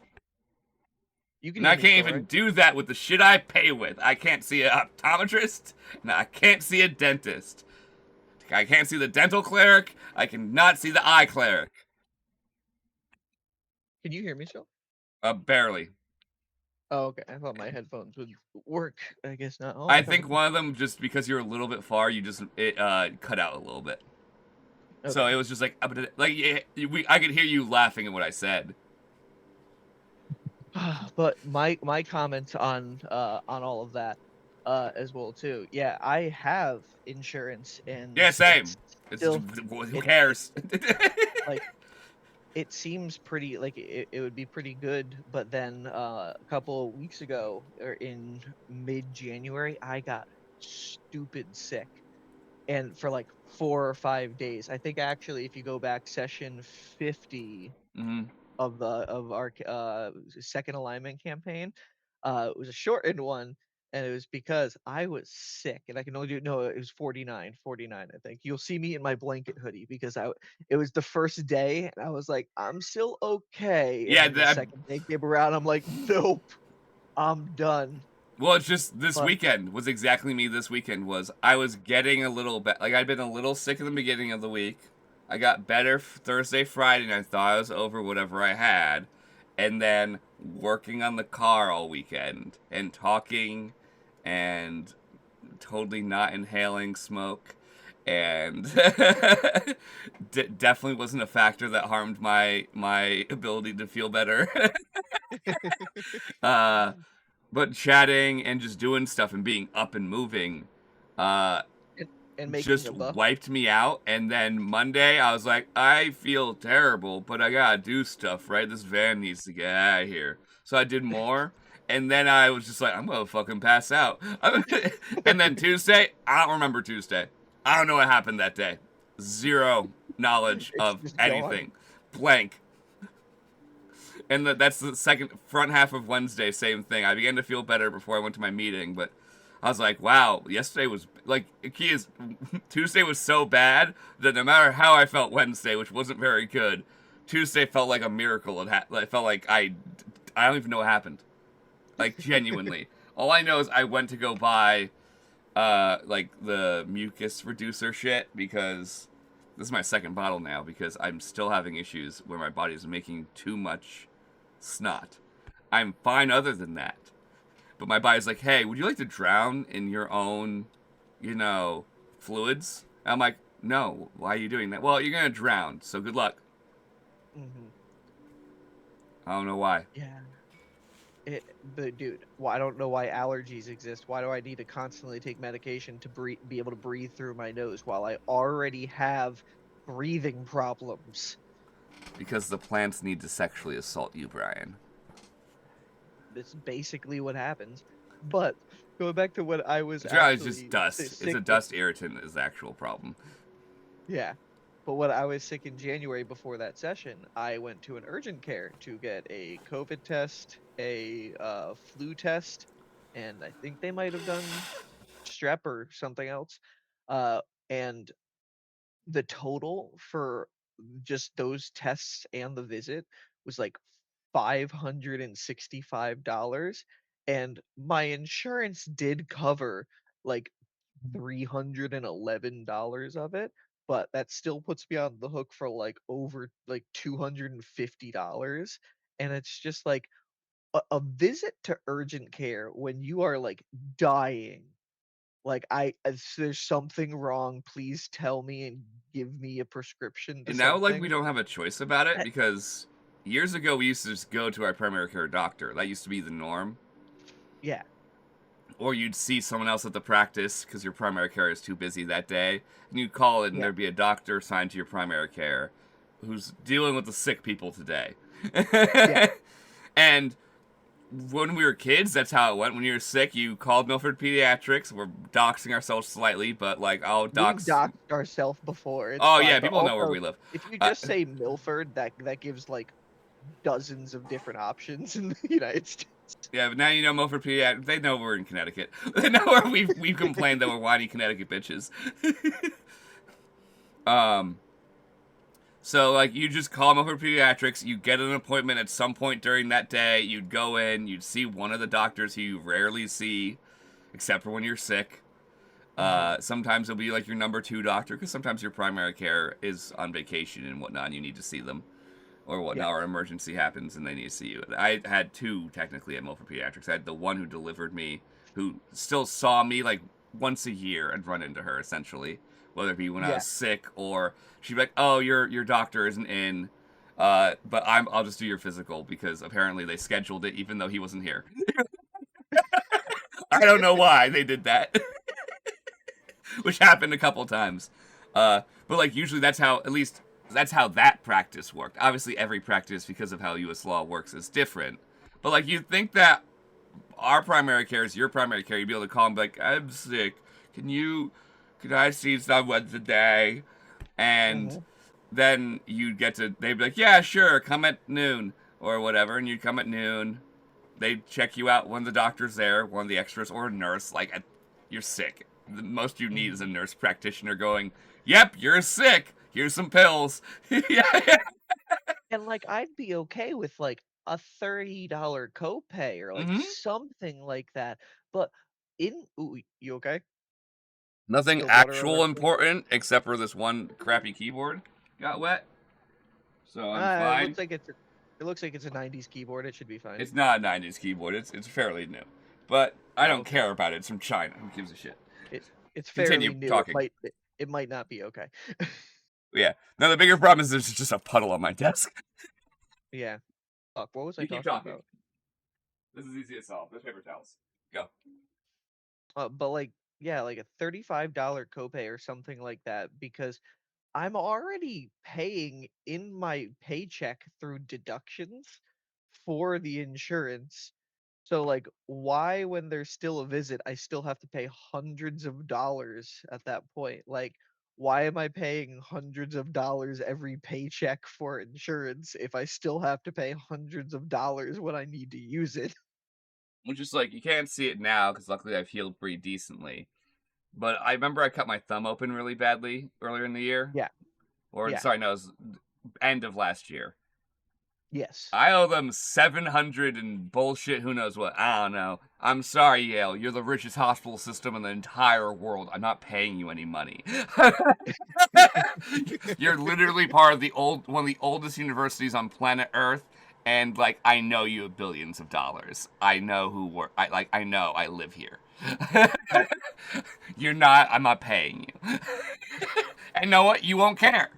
And I can't even do that with the shit I pay with. I can't see an optometrist, and I can't see a dentist. I can't see the dental cleric. I cannot see the eye cleric. Can you hear me still? Barely. Oh, okay. I thought my headphones would work. I guess not. Oh, I think one of them, just because you're a little bit far, it cut out a little bit. Okay. So it was just like I could hear you laughing at what I said. But my comments on all of that as well too. Yeah, I have insurance and yeah, same. Who cares? Like, it seems pretty like it would be pretty good, but then a couple of weeks ago, or in mid-January, I got stupid sick, and for like 4 or 5 days. I think actually, if you go back session 50. Mm-hmm. Of our second alignment campaign, it was a shortened one, and it was because I was sick, and I can only do it was 49 I think. You'll see me in my blanket hoodie because it was the first day, and I was like, I'm still okay. Yeah, and the second day came around, I'm like, nope, I'm done. Well, it's just this weekend was exactly me. This weekend was I was getting a little bit like I'd been a little sick in the beginning of the week. I got better Thursday, Friday, and I thought I was over whatever I had. And then working on the car all weekend and talking and totally not inhaling smoke. And definitely wasn't a factor that harmed my ability to feel better. But chatting and just doing stuff and being up and moving and just wiped me out. And then Monday I was like, I feel terrible, but I gotta do stuff, right? This van needs to get out of here. So I did more. And then I was just like, I'm gonna fucking pass out. And then Tuesday, I don't remember Tuesday. I don't know what happened that day. Zero knowledge of anything. Gone. Blank. And that's the second front half of Wednesday, same thing. I began to feel better before I went to my meeting, but I was like, wow, yesterday was like the key is Tuesday was so bad that no matter how I felt Wednesday, which wasn't very good, Tuesday felt like a miracle. It felt like I don't even know what happened. Like genuinely, all I know is I went to go buy like the mucus reducer shit because this is my second bottle now because I'm still having issues where my body is making too much snot. I'm fine other than that. But my body's like, hey, would you like to drown in your own, fluids? I'm like, no, why are you doing that? Well, you're going to drown, so good luck. Hmm. I don't know why. Yeah. But dude, well, I don't know why allergies exist. Why do I need to constantly take medication to be able to breathe through my nose while I already have breathing problems? Because the plants need to sexually assault you, Bryan. That's basically what happens. But going back to what I was It's really just actually dust. It's sick a with, dust irritant is the actual problem. yeah. But when I was sick in January before that session, I went to an urgent care to get a COVID test, a flu test, and I think they might have done strep or something else. Uh, and the total for just those tests and the visit was like $565. And my insurance did cover like $311 of it, but that still puts me on the hook for like over like $250. And it's just like a visit to urgent care when you are like dying, like there's something wrong, please tell me and give me a prescription to And now, like, we something. don't have a choice about it I- because years ago we used to just go to our primary care doctor. That used to be the norm. yeah, Or you'd see someone else at the practice because your primary care is too busy that day. And you'd call it and yeah, there'd be a doctor assigned to your primary care who's dealing with the sick people today. yeah. And when we were kids, that's how it went. When you were sick, you called Milford Pediatrics. We're doxing ourselves slightly, but like, I'll We've dox. doxed ourselves before, it's Oh, fine. yeah, But people know where also, we live. if you Uh, just say Milford, that gives like dozens of different options in the United States. Yeah, but now you know Milford Pediatrics. They know we're in Connecticut. They know where we've complained that we're whiny Connecticut bitches. um, so like you just call Milford Pediatrics. You get an appointment at some point during that day. You'd go in. You'd see one of the doctors who you rarely see, except for when you're sick. Hmm. Sometimes it'll be like your number two doctor because sometimes your primary care is on vacation and whatnot. And you need to see them or Yeah. whatnot, or emergency happens and they need to see you. I had two technically at Milford Pediatrics. I had the one who delivered me, who still saw me like once a year. I'd run into her essentially, whether it be when I Yeah. was sick or she'd be like, "Oh, your doctor isn't in." But I'll just do your physical because apparently they scheduled it even though he wasn't here. I don't know why they did that, which happened a couple times. But like usually that's how at least that's how that practice worked. Obviously, every practice because of how U.S. law works is different. But like you'd think that our primary care is your primary care. You'd be able to call and be like, "I'm sick. Can I see someone today?" And Hmm. then you'd get to they'd be like, "Yeah, sure, come at noon or whatever," and you'd come at noon. They'd check you out. One of the doctors there, one of the extras, or a nurse. Like, you're sick. The most you need is a Hmm. nurse practitioner going, "Yep, you're sick. Here's some pills." Yeah. And like I'd be okay with like a $30 copay or like Mm-hmm. something like that. But ooh, you okay? Nothing Spilled water over actual anything? important except for this one crappy keyboard got wet, so I'm It fine. looks like it's a 90s keyboard. It should be fine. It's not a '90s keyboard. It's fairly new, but I Oh, don't okay. care about it. It's from China. Who gives a shit? It's Continue fairly new. It talking. might it might not be okay. Yeah. Now the bigger problem is there's just a puddle on my desk. Yeah. Fuck, what was I You keep talking talking. about? This is easy to solve. There's paper towels. Go. But like yeah, like a $35 copay or something like that because I'm already paying in my paycheck through deductions for the insurance. So like why when there's still a visit I still have to pay hundreds of dollars at that point? Like why am I paying hundreds of dollars every paycheck for insurance if I still have to pay hundreds of dollars when I need to use it? Which is like, you can't see it now because luckily I've healed pretty decently. But I remember I cut my thumb open really badly earlier in the year. Yeah, Or, yeah, sorry, no, it was end of last year. yes. I owe them 700 and bullshit, who knows what. I don't know. I'm sorry, Yale. You're the richest hospital system in the entire world. I'm not paying you any money. You're literally part of one of the oldest universities on planet Earth, and like I know you have billions of dollars. I know who work. I know I live here. You're not. I'm not paying you. And know what? You won't care.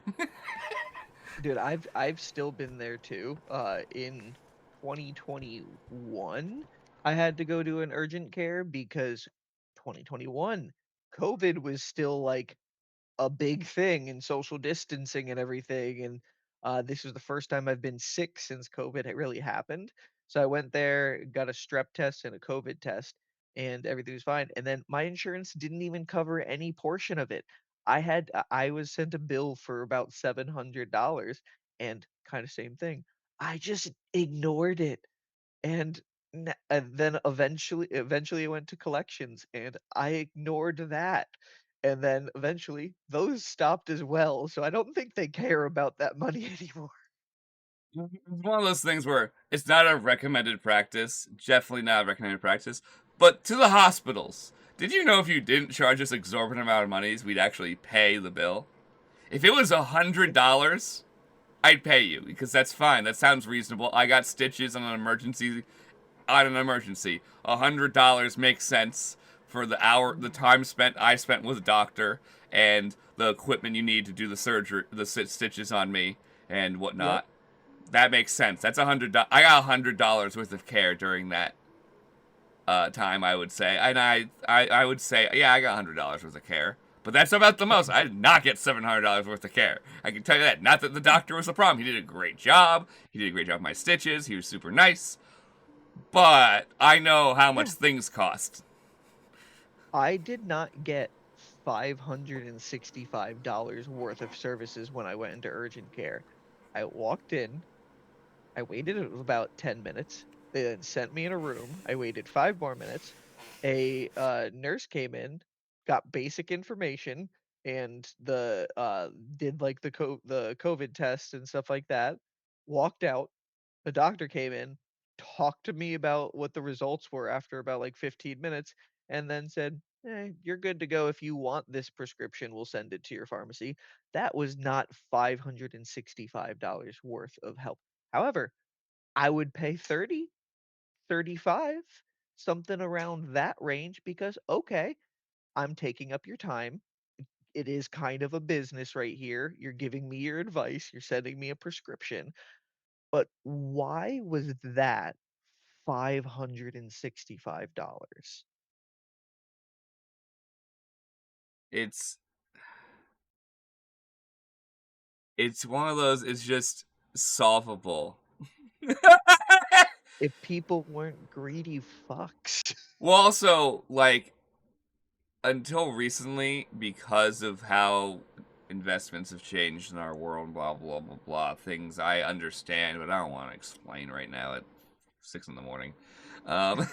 Dude, I've still been there too. In 2021, I had to go to an urgent care because 2021, COVID was still like a big thing and social distancing and everything. And this was the first time I've been sick since COVID had really happened. So I went there, got a strep test and a COVID test, and everything was fine. And then my insurance didn't even cover any portion of it. I was sent a bill for about $700, and kind of same thing. I just ignored it, and and then eventually I went to collections and I ignored that. And then eventually those stopped as well. So I don't think they care about that money anymore. It's one of those things where it's not a recommended practice, definitely not a recommended practice. But to the hospitals, did you know if you didn't charge us exorbitant amount of monies, we'd actually pay the bill? If it was $100, I'd pay you because that's fine. That sounds reasonable. I got stitches on an emergency. $100 makes sense for the time I spent with a doctor, and the equipment you need to do the surgery, the stitches on me, and Yep. whatnot. That makes sense. That's $100. I got $100 worth of care during that time. I would say, and I would say, yeah, I got $100 worth of care. But that's about the most. I did not get $700 worth of care. I can tell you that. Not that the doctor was the problem. He did a great job. He did a great job with my stitches. He was super nice. But I know how much Yeah. things cost. I did not get $565 worth of services when I went into urgent care. I walked in, I waited about 10 minutes. They then sent me in a room. I waited 5 more minutes. A nurse came in, got basic information, and did like the COVID test and stuff like that. Walked out. The doctor came in, talked to me about what the results were after about like 15 minutes, and then said, "You're good to go. If you want this prescription, we'll send it to your pharmacy." That was not $565 worth of help. However, I would pay 30, 35, something around that range because, okay, I'm taking up your time. It is kind of a business right here. You're giving me your advice, you're sending me a prescription. But why was that $565? It's it's one of those. It's just solvable. If people weren't greedy fucks. Well, also, like, until recently, because of how investments have changed in our world, blah, blah, blah, blah, things I understand, but I don't want to explain right now at 6 in the morning, um,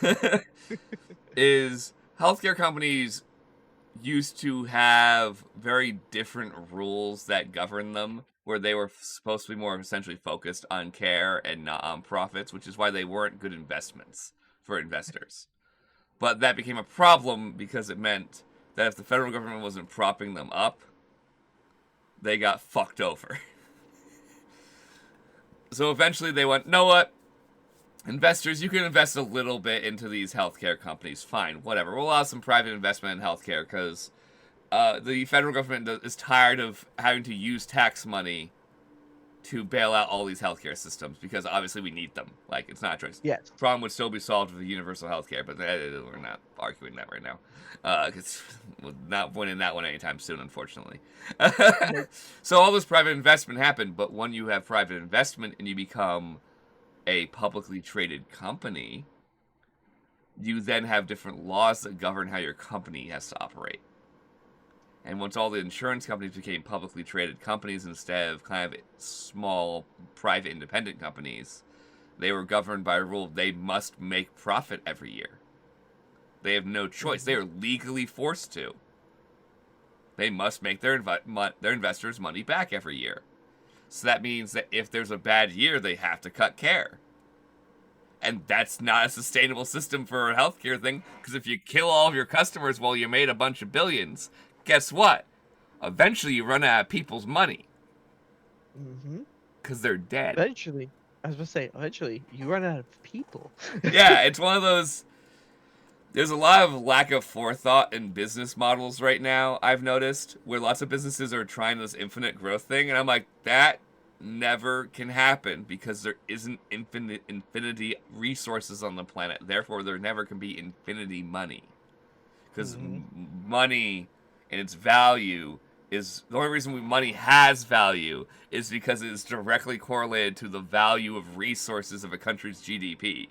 is healthcare companies used to have very different rules that govern them, where they were supposed to be more essentially focused on care and not on profits, which is why they weren't good investments for investors. But that became a problem because it meant that if the federal government wasn't propping them up, they got fucked over. So eventually they went, know what? Investors, you can invest a little bit into these healthcare companies. Fine, whatever. We'll allow some private investment in healthcare because the federal government is tired of having to use tax money to bail out all these healthcare systems because obviously we need them. Like, it's not a choice. Yes. Problem would still be solved with universal healthcare, but we're not arguing that right now. Because we're not winning that one anytime soon, unfortunately. Nope. So all this private investment happened, but when you have private investment and you become a publicly traded company, you then have different laws that govern how your company has to operate. And once all the insurance companies became publicly traded companies instead of kind of small, private, independent companies, they were governed by a rule they must make profit every year. They have no choice. They are legally forced to. They must make their investors' money back every year. So that means that if there's a bad year, they have to cut care. And that's not a sustainable system for a healthcare thing, because if you kill all of your customers while you made a bunch of billions, guess what? Eventually you run out of people's money. Because they're dead. Eventually. I was going to say, eventually, you run out of people. Yeah, it's one of those... There's a lot of lack of forethought in business models right now, I've noticed, where lots of businesses are trying this infinite growth thing, and I'm like, that never can happen because there isn't infinity resources on the planet. Therefore, there never can be infinity money. Because money and its value is... The only reason money has value is because it is directly correlated to the value of resources of a country's GDP.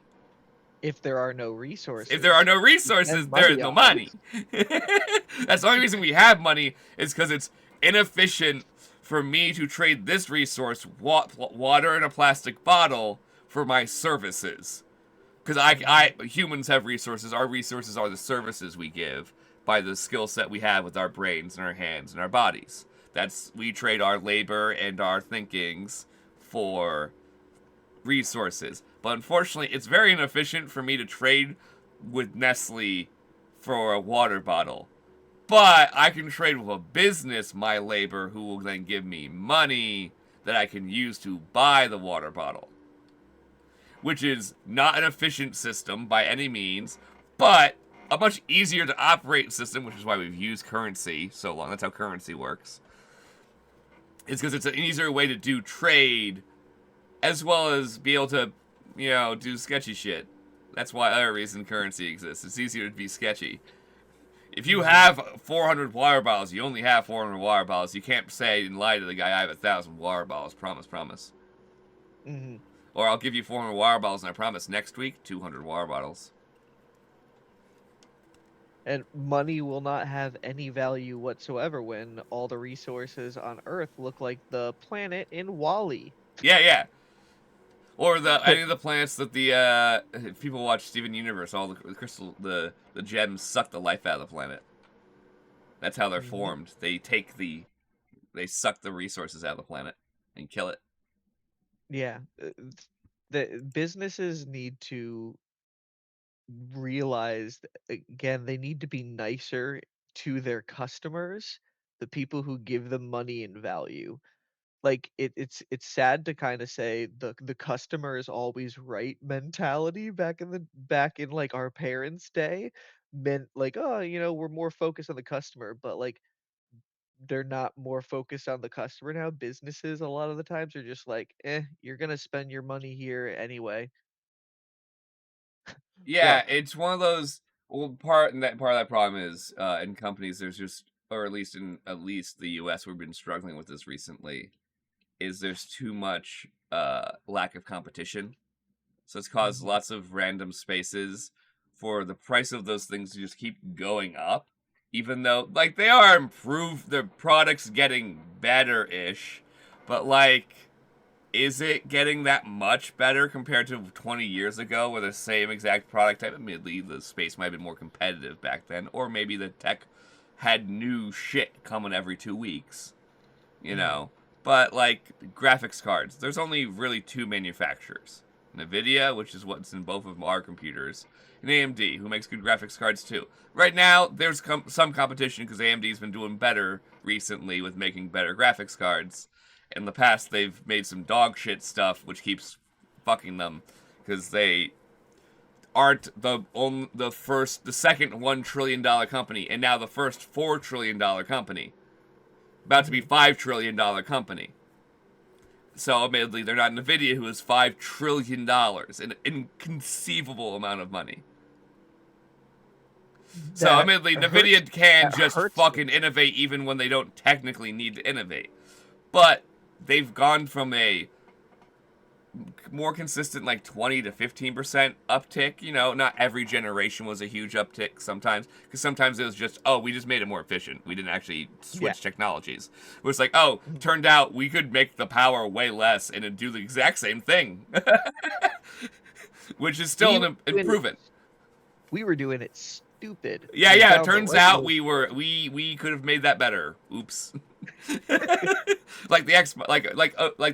If there are no resources. If there are no resources, there is no money. That's the only reason we have money is because it's inefficient for me to trade this resource, water in a plastic bottle, for my services. Because humans have resources. Our resources are the services we give by the skill set we have with our brains and our hands and our bodies. We trade our labor and our thinkings for resources. But unfortunately, it's very inefficient for me to trade with Nestle for a water bottle. But I can trade with a business my labor who will then give me money that I can use to buy the water bottle. Which is not an efficient system by any means, but a much easier to operate system, which is why we've used currency so long. That's how currency works. It's because it's an easier way to do trade as well as be able to, do sketchy shit. That's why other reason currency exists. It's easier to be sketchy. If you have 400 water bottles, you only have 400 water bottles. You can't say and lie to the guy, I have 1,000 water bottles. Promise. Or I'll give you 400 water bottles, and I promise next week, 200 water bottles. And money will not have any value whatsoever when all the resources on Earth look like the planet in WALL-E. Yeah. Or any of the planets that if people watch Steven Universe, all the gems suck the life out of the planet. That's how they're formed. They suck the resources out of the planet and kill it. Yeah, the businesses need to realize, again, they need to be nicer to their customers, the people who give them money and value. Like it's sad to kind of say the customer is always right mentality back in like our parents' day meant like, oh, we're more focused on the customer, but like they're not more focused on the customer now. Businesses a lot of the times are just like, you're gonna spend your money here anyway. Yeah, Well, it's one of those. Well, part of that problem is in companies. There's just, or at least in the U.S., we've been struggling with this recently. Is there's too much lack of competition, so it's caused lots of random spaces for the price of those things to just keep going up, even though they are improved. The product's getting better-ish, but is it getting that much better compared to 20 years ago where the same exact product type? Admittedly, the space might have been more competitive back then, or maybe the tech had new shit coming every 2 weeks, But, graphics cards, there's only really 2 manufacturers. NVIDIA, which is what's in both of our computers, and AMD, who makes good graphics cards too. Right now, there's some competition because AMD's been doing better recently with making better graphics cards. In the past, they've made some dog shit stuff, which keeps fucking them, because they aren't the second $1 trillion company, and now the first $4 trillion company. About to be $5 trillion company. So, admittedly, they're not NVIDIA, who is $5 trillion, an inconceivable amount of money. So, admittedly, NVIDIA can just fucking innovate even when they don't technically need to innovate. But they've gone from a more consistent, like 20 to 15% uptick. You know, not every generation was a huge uptick sometimes, because sometimes it was just, oh, we just made it more efficient. We didn't actually Yeah. switch technologies. It was like, oh, Mhm. turned out we could make the power way less and it'd do the exact same thing, which is still We an were doing it, improvement. we were doing it stupid. Yeah, We yeah. It found the turns right out way. we could have made that better. Oops. Like the X, like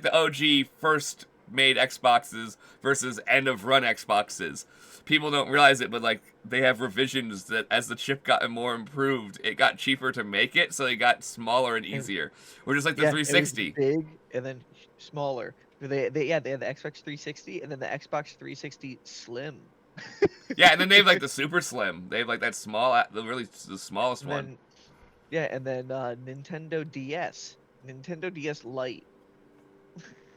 the OG first made Xboxes versus end of run Xboxes. People don't realize it, but like they have revisions that as the chip got more improved, it got cheaper to make it, so they got smaller and And easier. Or just like the yeah, it was 360. big and then smaller. They had the Xbox 360 and then the Xbox 360 Slim. Yeah, and then they have like the super slim. They have like that small, the smallest And one. then yeah, and then Nintendo DS, Nintendo DS Lite.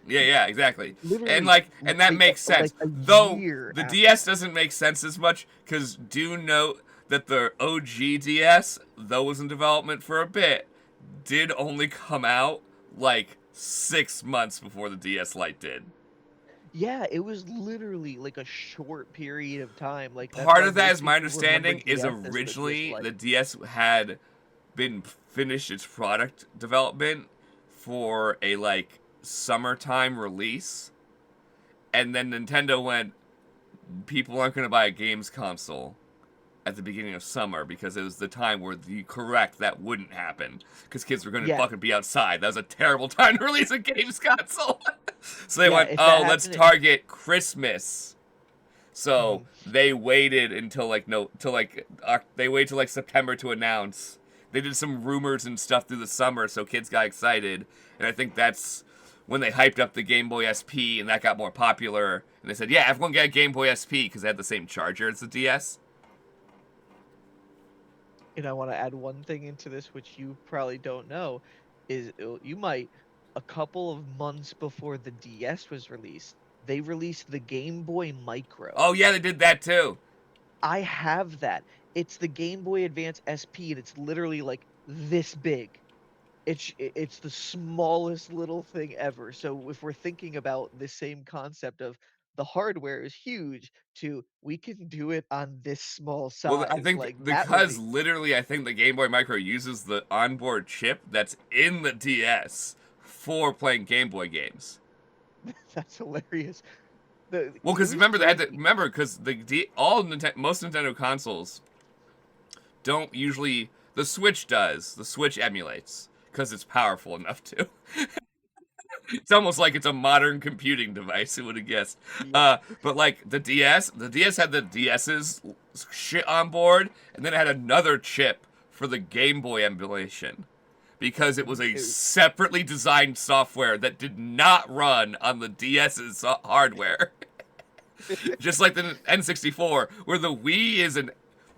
Yeah, yeah, exactly. And Literally like, and that makes sense. like a Though year the after. DS doesn't make sense as much, because do note that the OG DS, though was in development for a bit, did only come out like 6 months before the DS Lite did. Yeah, it was literally like a short period of time. Like that's Part why of that, most is my people remember understanding, is DS as the DS originally the Lite. DS had been finished its product development for a like summertime release, and then Nintendo went, people aren't going to buy a games console at the beginning of summer, because it was the time where that wouldn't happen, because kids were going to Yeah, fucking be outside. That was a terrible time to release a games console. So they yeah. went, If that oh, let's happened, target Christmas. So mhm. they waited until like no till like they waited till like September to announce. They did some rumors and stuff through the summer, so kids got excited, and I think that's when they hyped up the Game Boy SP, and that got more popular. And they said, yeah, everyone get a Game Boy SP, because they had the same charger as the DS. And I want to add one thing into this, which you probably don't know, is you might, a couple of months before the DS was released, they released the Game Boy Micro. Oh yeah, they did that too. I have that. It's the Game Boy Advance SP, and it's literally like this big. It's the smallest little thing ever. So if we're thinking about the same concept of the hardware is huge to we can do it on this small Well, I size, think like that would because be literally, I think the Game Boy Micro uses the onboard chip that's in the DS for playing Game Boy games. that's hilarious. Well, It because was remember they had to crazy. remember because most Nintendo consoles don't usually. The Switch does. The Switch emulates because it's powerful enough to. It's almost like it's a modern computing device. Who would have guessed? Yeah. But like the DS had the DS's shit on board, and then it had another chip for the Game Boy emulation, because it was a It- separately designed software that did not run on the DS's hardware. Just like the N64, where the Wii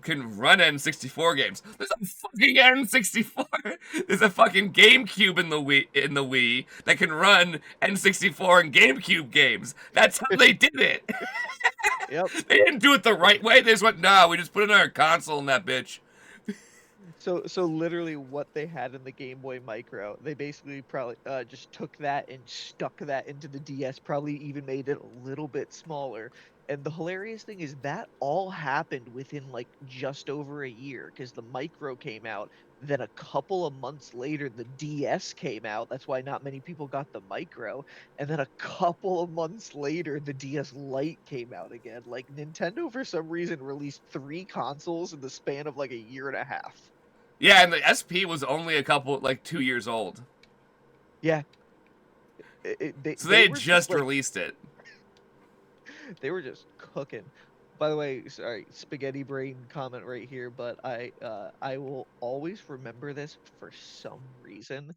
can run N64 games. There's a fucking N64. There's a fucking GameCube in the Wii that can run N64 and GameCube games. That's how they did it. Yep. They didn't do it the right way. They just went, nah, we just put another console in that bitch. So literally what they had in the Game Boy Micro, they basically probably just took that and stuck that into the DS, probably even made it a little bit smaller. And the hilarious thing is that all happened within like just over a year because the Micro came out. Then a couple of months later, the DS came out. That's why not many people got the Micro. And then a couple of months later, the DS Lite came out again. Like Nintendo, for some reason, released three consoles in the span of like a year and a half. Yeah, and the SP was only a couple, like 2 years old. Yeah, So they they had were just just like released it. they were just cooking. By the way, sorry, spaghetti brain comment right here, but I will always remember this for some reason.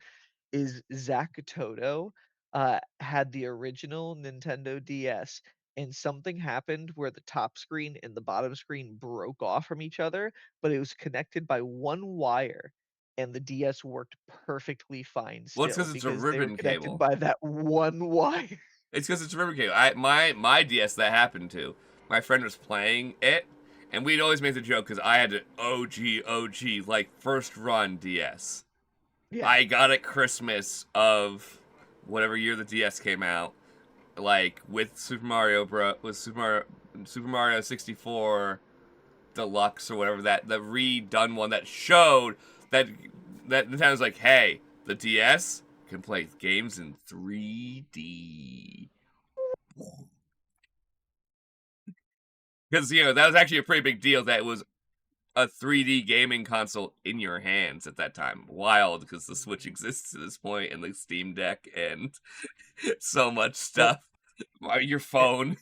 Is Zach Toto had the original Nintendo DS, and something happened where the top screen and the bottom screen broke off from each other, but it was connected by one wire, and the DS worked perfectly fine Well, it's still because it's a because they were ribbon connected cable. by that one wire. It's because it's a ribbon cable. My DS that happened to. My friend was playing it, and we'd always make the joke because I had an OG like first run DS. Yeah. I got it Christmas of whatever year the DS came out. like with Super Mario Super Mario 64 Deluxe or whatever, that the redone one that showed that Nintendo's like, hey, the DS can play games in 3D. Because that was actually a pretty big deal that it was a 3D gaming console in your hands at that time. Wild, because the Switch exists to this point, and the Steam Deck, and so much stuff. Your phone.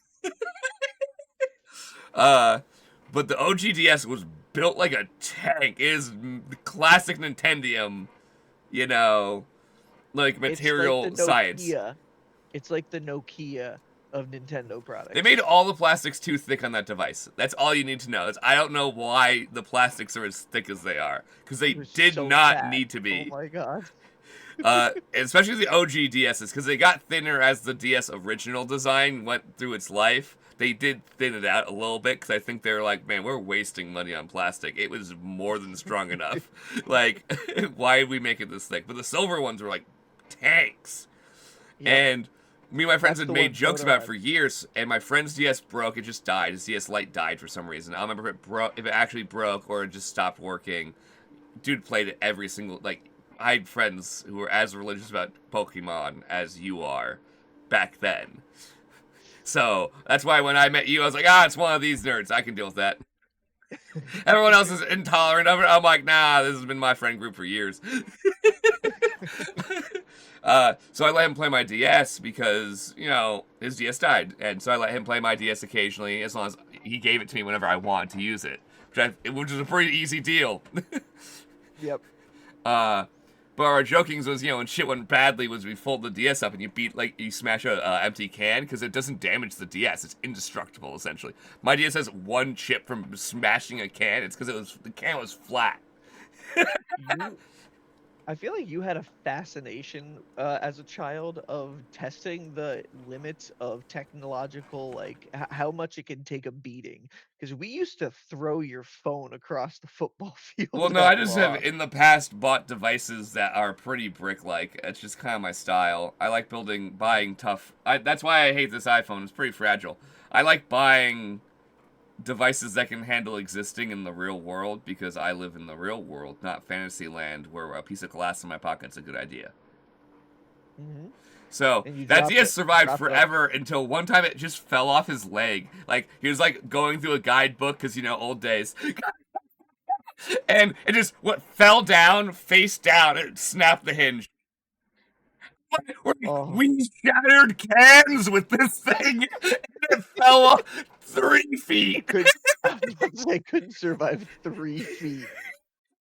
But the OG DS was built like a tank. It is classic Nintendium, like material it's like science. It's like the Nokia of Nintendo products. They made all the plastics too thick on that device. That's all you need to know. I don't know why the plastics are as thick as they are, because they did not need to be. Oh my god. Especially the OG DSs, because they got thinner as the DS original design went through its life. They did thin it out a little bit, because I think they were like, man, we're wasting money on plastic. It was more than strong enough. Like, why did we make it this thick? But the silver ones were like tanks. Yep. And me and my friends had made jokes about it for years, and my friend's DS broke. It just died. His DS Lite died for some reason. I don't remember if it actually broke or it just stopped working. Dude played it every single, like, I had friends who were as religious about Pokemon as you are back then. So that's why when I met you, I was like, it's one of these nerds. I can deal with that. Everyone else is intolerant of it. I'm like, nah, this has been my friend group for years. So I let him play my DS because, his DS died. And so I let him play my DS occasionally, as long as he gave it to me whenever I wanted to use it. Which is a pretty easy deal. Yep. But our jokings was, when shit went badly, was we fold the DS up and you smash a empty can, because it doesn't damage the DS. It's indestructible, essentially. My DS has one chip from smashing a can. It's because the can was flat. I feel like you had a fascination as a child of testing the limits of technological, like how much it can take a beating. Because we used to throw your phone across the football field. Well, no, I just have in the past bought devices that are pretty brick-like. It's just kind of my style. I like buying tough. That's why I hate this iPhone. It's pretty fragile. I like buying devices that can handle existing in the real world, because I live in the real world, not fantasy land where a piece of glass in my pocket's a good idea. Mm-hmm. So that DS survived forever until one time it just fell off his leg. Like, he was like going through a guidebook, because old days. And it just fell down, face down, and snapped the hinge. We shattered cans with this thing, and it fell off 3 feet. I couldn't survive 3 feet.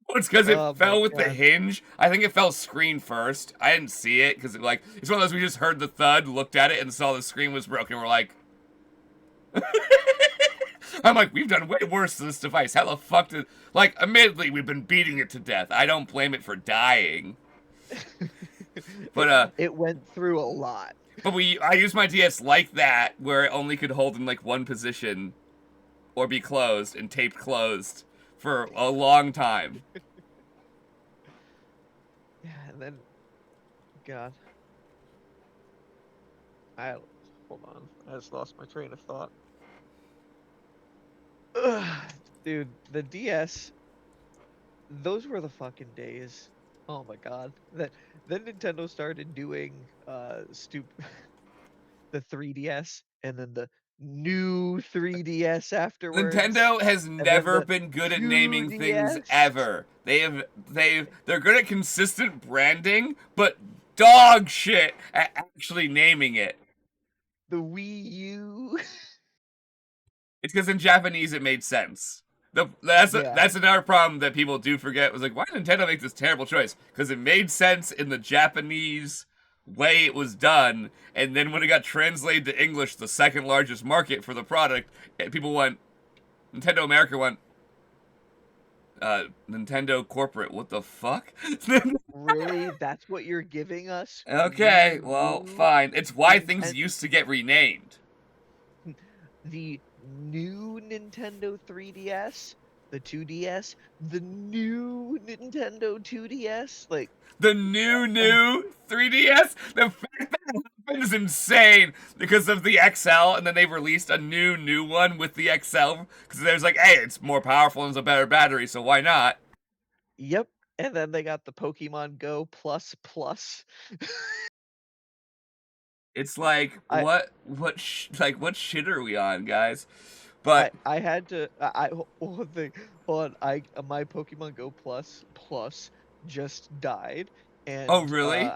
Well, it's because it fell with the hinge. I think it fell screen first. I didn't see it, because it's one of those, we just heard the thud, looked at it, and saw the screen was broken. We're like... I'm like, we've done way worse to this device. How the fuck did... Like, admittedly, we've been beating it to death. I don't blame it for dying. But, it went through a lot. But I used my DS like that, where it only could hold in, like, one position, or be closed, and taped closed, for a long time. Yeah, and then... God. Hold on. I just lost my train of thought. Dude, the DS, those were the fucking days. Oh my god. Then Nintendo started doing the 3DS, and then the new 3DS afterwards. Nintendo has never been good at naming things ever. They're good at consistent branding, but dog shit at actually naming it. The Wii U. It's because in Japanese it made sense. That's another problem that people do forget. Was like, why did Nintendo make this terrible choice? Because it made sense in the Japanese way it was done, and then when it got translated to English, the second largest market for the product, people went, Nintendo America went, Nintendo corporate, what the fuck? Really? That's what you're giving us? Okay, well, fine. It's why things used to get renamed. The new Nintendo 3DS, the 2DS, the new Nintendo 2DS, like the new 3DS. The fact that is insane because of the XL, and then they released a new one with the XL because there's like, hey, it's more powerful and it's a better battery, so why not? Yep. And then they got the Pokemon Go Plus Plus. It's like I what shit are we on, guys? I But I had to one thing. Hold on, my Pokemon Go Plus just died, oh and really?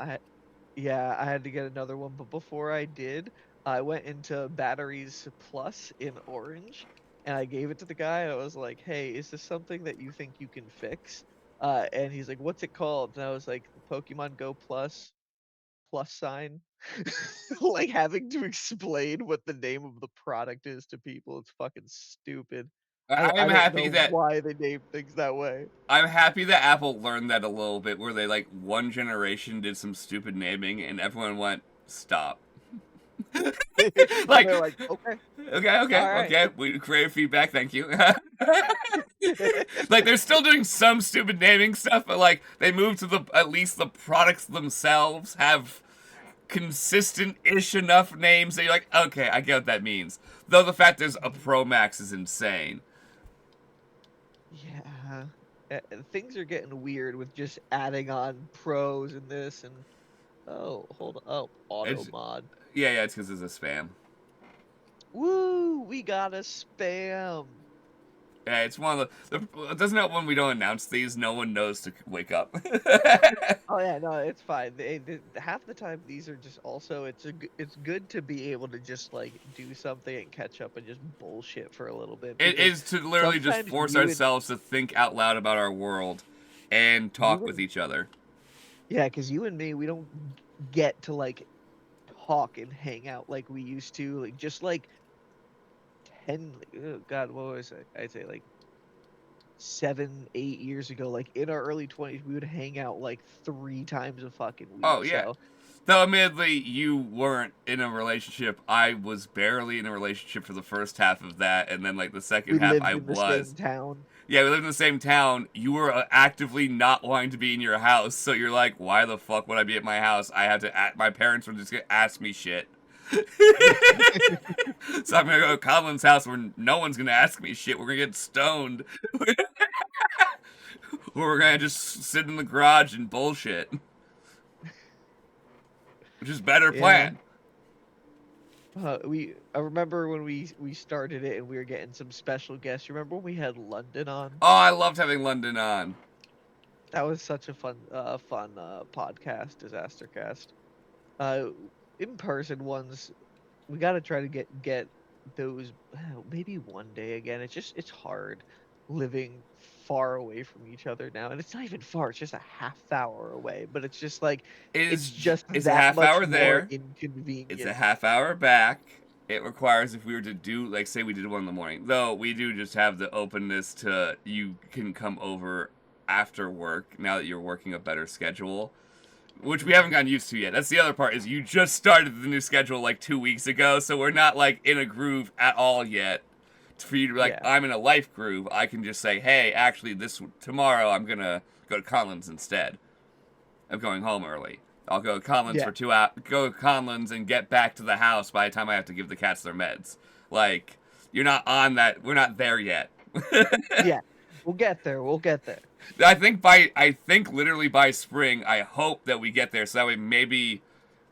yeah, I had to get another one. But before I did, I went into Batteries Plus in orange, and I gave it to the guy. And I was like, "Hey, is this something that you think you can fix?" And he's like, "What's it called?" And I was like, "The Pokemon Go plus sign." Like having to explain what the name of the product is to people, it's fucking stupid. I I'm don't happy know that why they name things that way. I'm happy that Apple learned that a little bit, where they like one generation did some stupid naming and everyone went stop. And Like, they're like, "Okay, alright." okay. We creative feedback, thank you. Like they're still doing some stupid naming stuff, but like they moved to the at least the products themselves have consistent-ish enough names that you're like, okay, I get what that means. Though the fact there's a Pro Max is insane. Yeah. Things are getting weird with just adding on pros and this and oh, hold on. Oh, auto It's, mod. yeah, it's because it's a spam. Woo! We got a spam. Yeah, it's one of the doesn't help when we don't announce these. No one knows to wake up. Oh yeah, no, it's fine. Half the time these are just also it's good to be able to just like do something and catch up and just bullshit for a little bit It because is to literally just sometimes force ourselves to think out loud about our world and talk you with and each other. yeah, because you and me we don't get to like talk and hang out like we used to like just like 10 oh God, what was it? I'd say like 7, 8 years ago, like in our early 20s, we would hang out like 3 times a fucking Oh week. yeah. So Though admittedly you weren't in a relationship, I was barely in a relationship for the first half of that, and then like the second we half I lived in the was. same town. Yeah, we lived in the same town. You were actively not wanting to be in your house, so you're like, why the fuck would I be at my house? I had to. My parents were just gonna ask me shit. Yeah. So I'm gonna go to Conlan's house where no one's gonna ask me shit. We're gonna get stoned. Or we're gonna just sit in the garage and bullshit. Which is better Yeah. plan. I remember when we started it and we were getting some special guests. You remember when we had London on? Oh, I loved having London on. That was such a fun podcast, DisasterCast. Uh, in person ones, we got to try to get those maybe one day again. It's hard living far away from each other now, and it's not even far. It's just a half hour away, but it's just like it's just It's a that half much hour more there. It's a inconvenient. half hour back. It requires if we were to do like say we did one in the morning. Though we do just have the openness to you can come over after work now that you're working a better schedule. Which we haven't gotten used to yet. That's the other part is you just started the new schedule like 2 weeks ago, so we're not like in a groove at all yet. For you to be like, Yeah, I'm in a life groove, I can just say, hey, actually this tomorrow I'm gonna go to Conlan's instead of going home early. I'll go to Conlan's yeah, for 2 hours, go to Conlan's and get back to the house by the time I have to give the cats their meds. Like, you're not on that. We're not there yet. yeah. We'll get there. We'll get there. I think literally by spring, I hope that we get there. So that way, maybe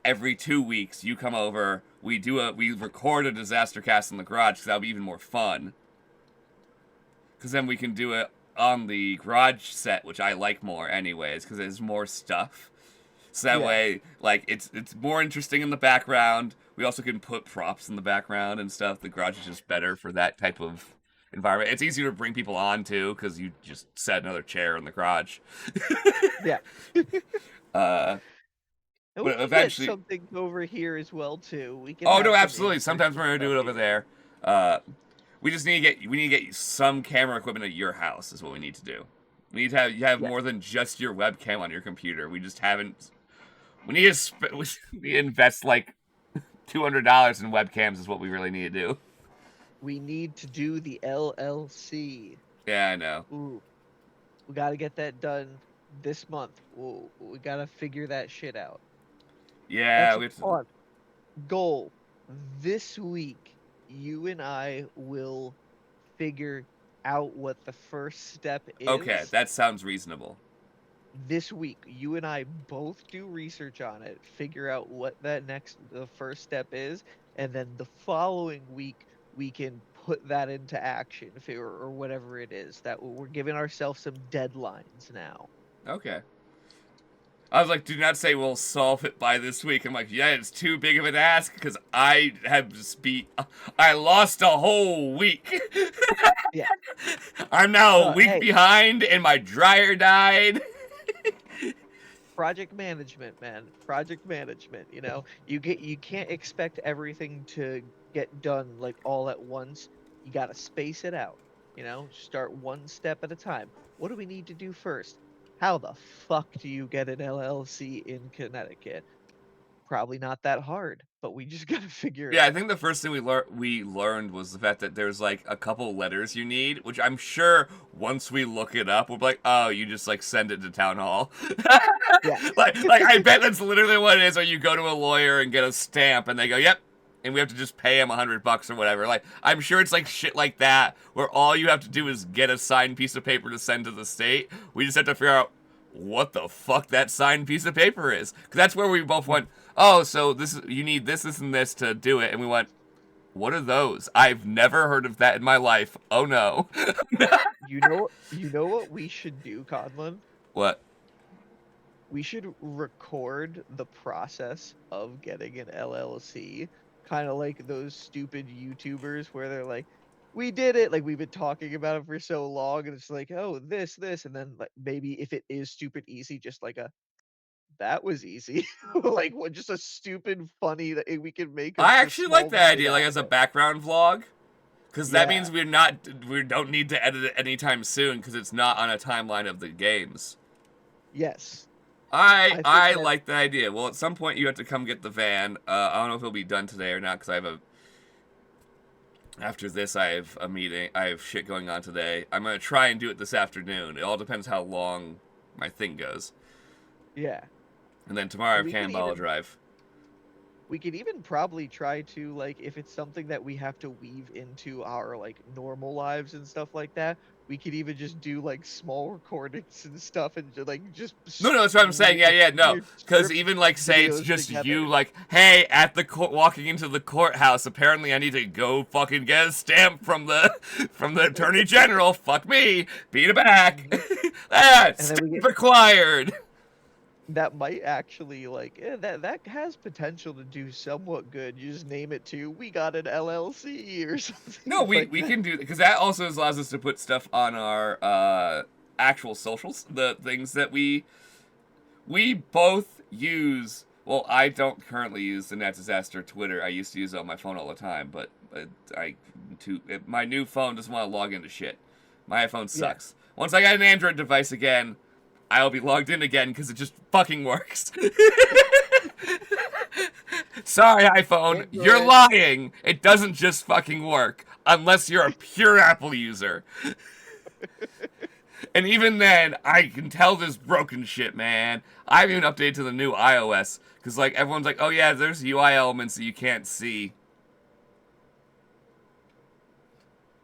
every 2 weeks you come over. We record a disaster cast in the garage because that'll be even more fun. Because then we can do it on the garage set, which I like more, anyways, because there's more stuff. So that Yeah, way, like it's more interesting in the background. We also can put props in the background and stuff. The garage is just better for that type of environment. It's easier to bring people on too because you just set another chair in the garage. yeah. uh, And we but can get eventually, some things over here as well too. We can oh no, have some absolutely. Sometimes in-person we're gonna do stuff it over here. there. We just need to get some camera equipment at your house. Is what we need to do. We need to have you have Yeah, more than just your webcam on your computer. We just haven't. We need to we need to invest like $200 in webcams is what we really need to do. we need to do the LLC. Yeah, I know. Ooh, we got to get that done this month. We got to figure that shit out. Yeah, That's we have to, fun. Goal. This week, you and I will figure out what the first step Okay, is. that sounds reasonable. This week, you and I both do research on it, figure out what the first step is, and then the following week we can put that into action or whatever it is. That we're giving ourselves some deadlines now. Okay. I was like, do not say we'll solve it by this week. I'm like, yeah, it's too big of an ask because I lost a whole week. Yeah. I'm now a week Hey, behind and my dryer died. project management, man. Project management. You can't expect everything to get done like all at once. You got to space it out. Start one step at a time. What do we need to do first? How the fuck do you get an LLC in Connecticut? Probably not that hard, but we just got to figure it Yeah, I out. think the first thing we learned was the fact that there's like a couple letters you need, which I'm sure once we look it up, we'll be like, oh, you just like send it to town hall. Yeah. like I bet that's literally what it is. Or you go to a lawyer and get a stamp, and they go, yep, and we have to just pay him $100 or whatever. Like I'm sure it's like shit like that, where all you have to do is get a signed piece of paper to send to the state. We just have to figure out what the fuck that signed piece of paper is, because that's where we both went, oh, so you need this, this, and this to do it. And we went, what are those? I've never heard of that in my life. Oh no. You know what we should do, Conlon? What? We should record the process of getting an LLC, kind of like those stupid YouTubers where they're like, "We did it!" Like we've been talking about it for so long, and it's like, "Oh, this," and then like maybe if it is stupid easy, just like that was easy, like what, just a stupid funny that we can make I a actually like small that bit idea, like out as of a it. background vlog, because that Yeah. means we don't need to edit it anytime soon, because it's not on a timeline of the games. Yes. I I think I that. like the idea. Well, at some point you have to come get the van. I don't know if it'll be done today or not, because after this I have a meeting. I have shit going on today. I'm gonna try and do it this afternoon. It all depends how long my thing goes. Yeah. And then tomorrow I have We could Cannonball even Drive. we could even probably try to, like, if it's something that we have to weave into our like normal lives and stuff like that, we could even just do like small recordings and stuff and just No, that's what I'm saying. Yeah, no. Because script even like say it's videos just you, together. like, hey, at the court, walking into the courthouse. Apparently, I need to go fucking get a stamp from the attorney general. Fuck me, beat it back. And then we Stamp get required. that might actually like that has potential to do somewhat good. You just name it to "We got an LLC" or No, something we like we that. can do, because that also allows us to put stuff on our actual socials, the things that we both use. Well, I don't currently use the Nat Disaster Twitter. I used to use it on my phone all the time, but my new phone doesn't want to log into shit. My iPhone Yeah. sucks. Once I got an Android device again, I'll be logged in again because it just fucking works. Sorry, iPhone, you're Android. lying. It doesn't just fucking work unless you're a pure Apple user. And even then, I can tell this broken shit, man. I haven't even updated to the new iOS because like everyone's like, oh yeah, there's UI elements that you can't see.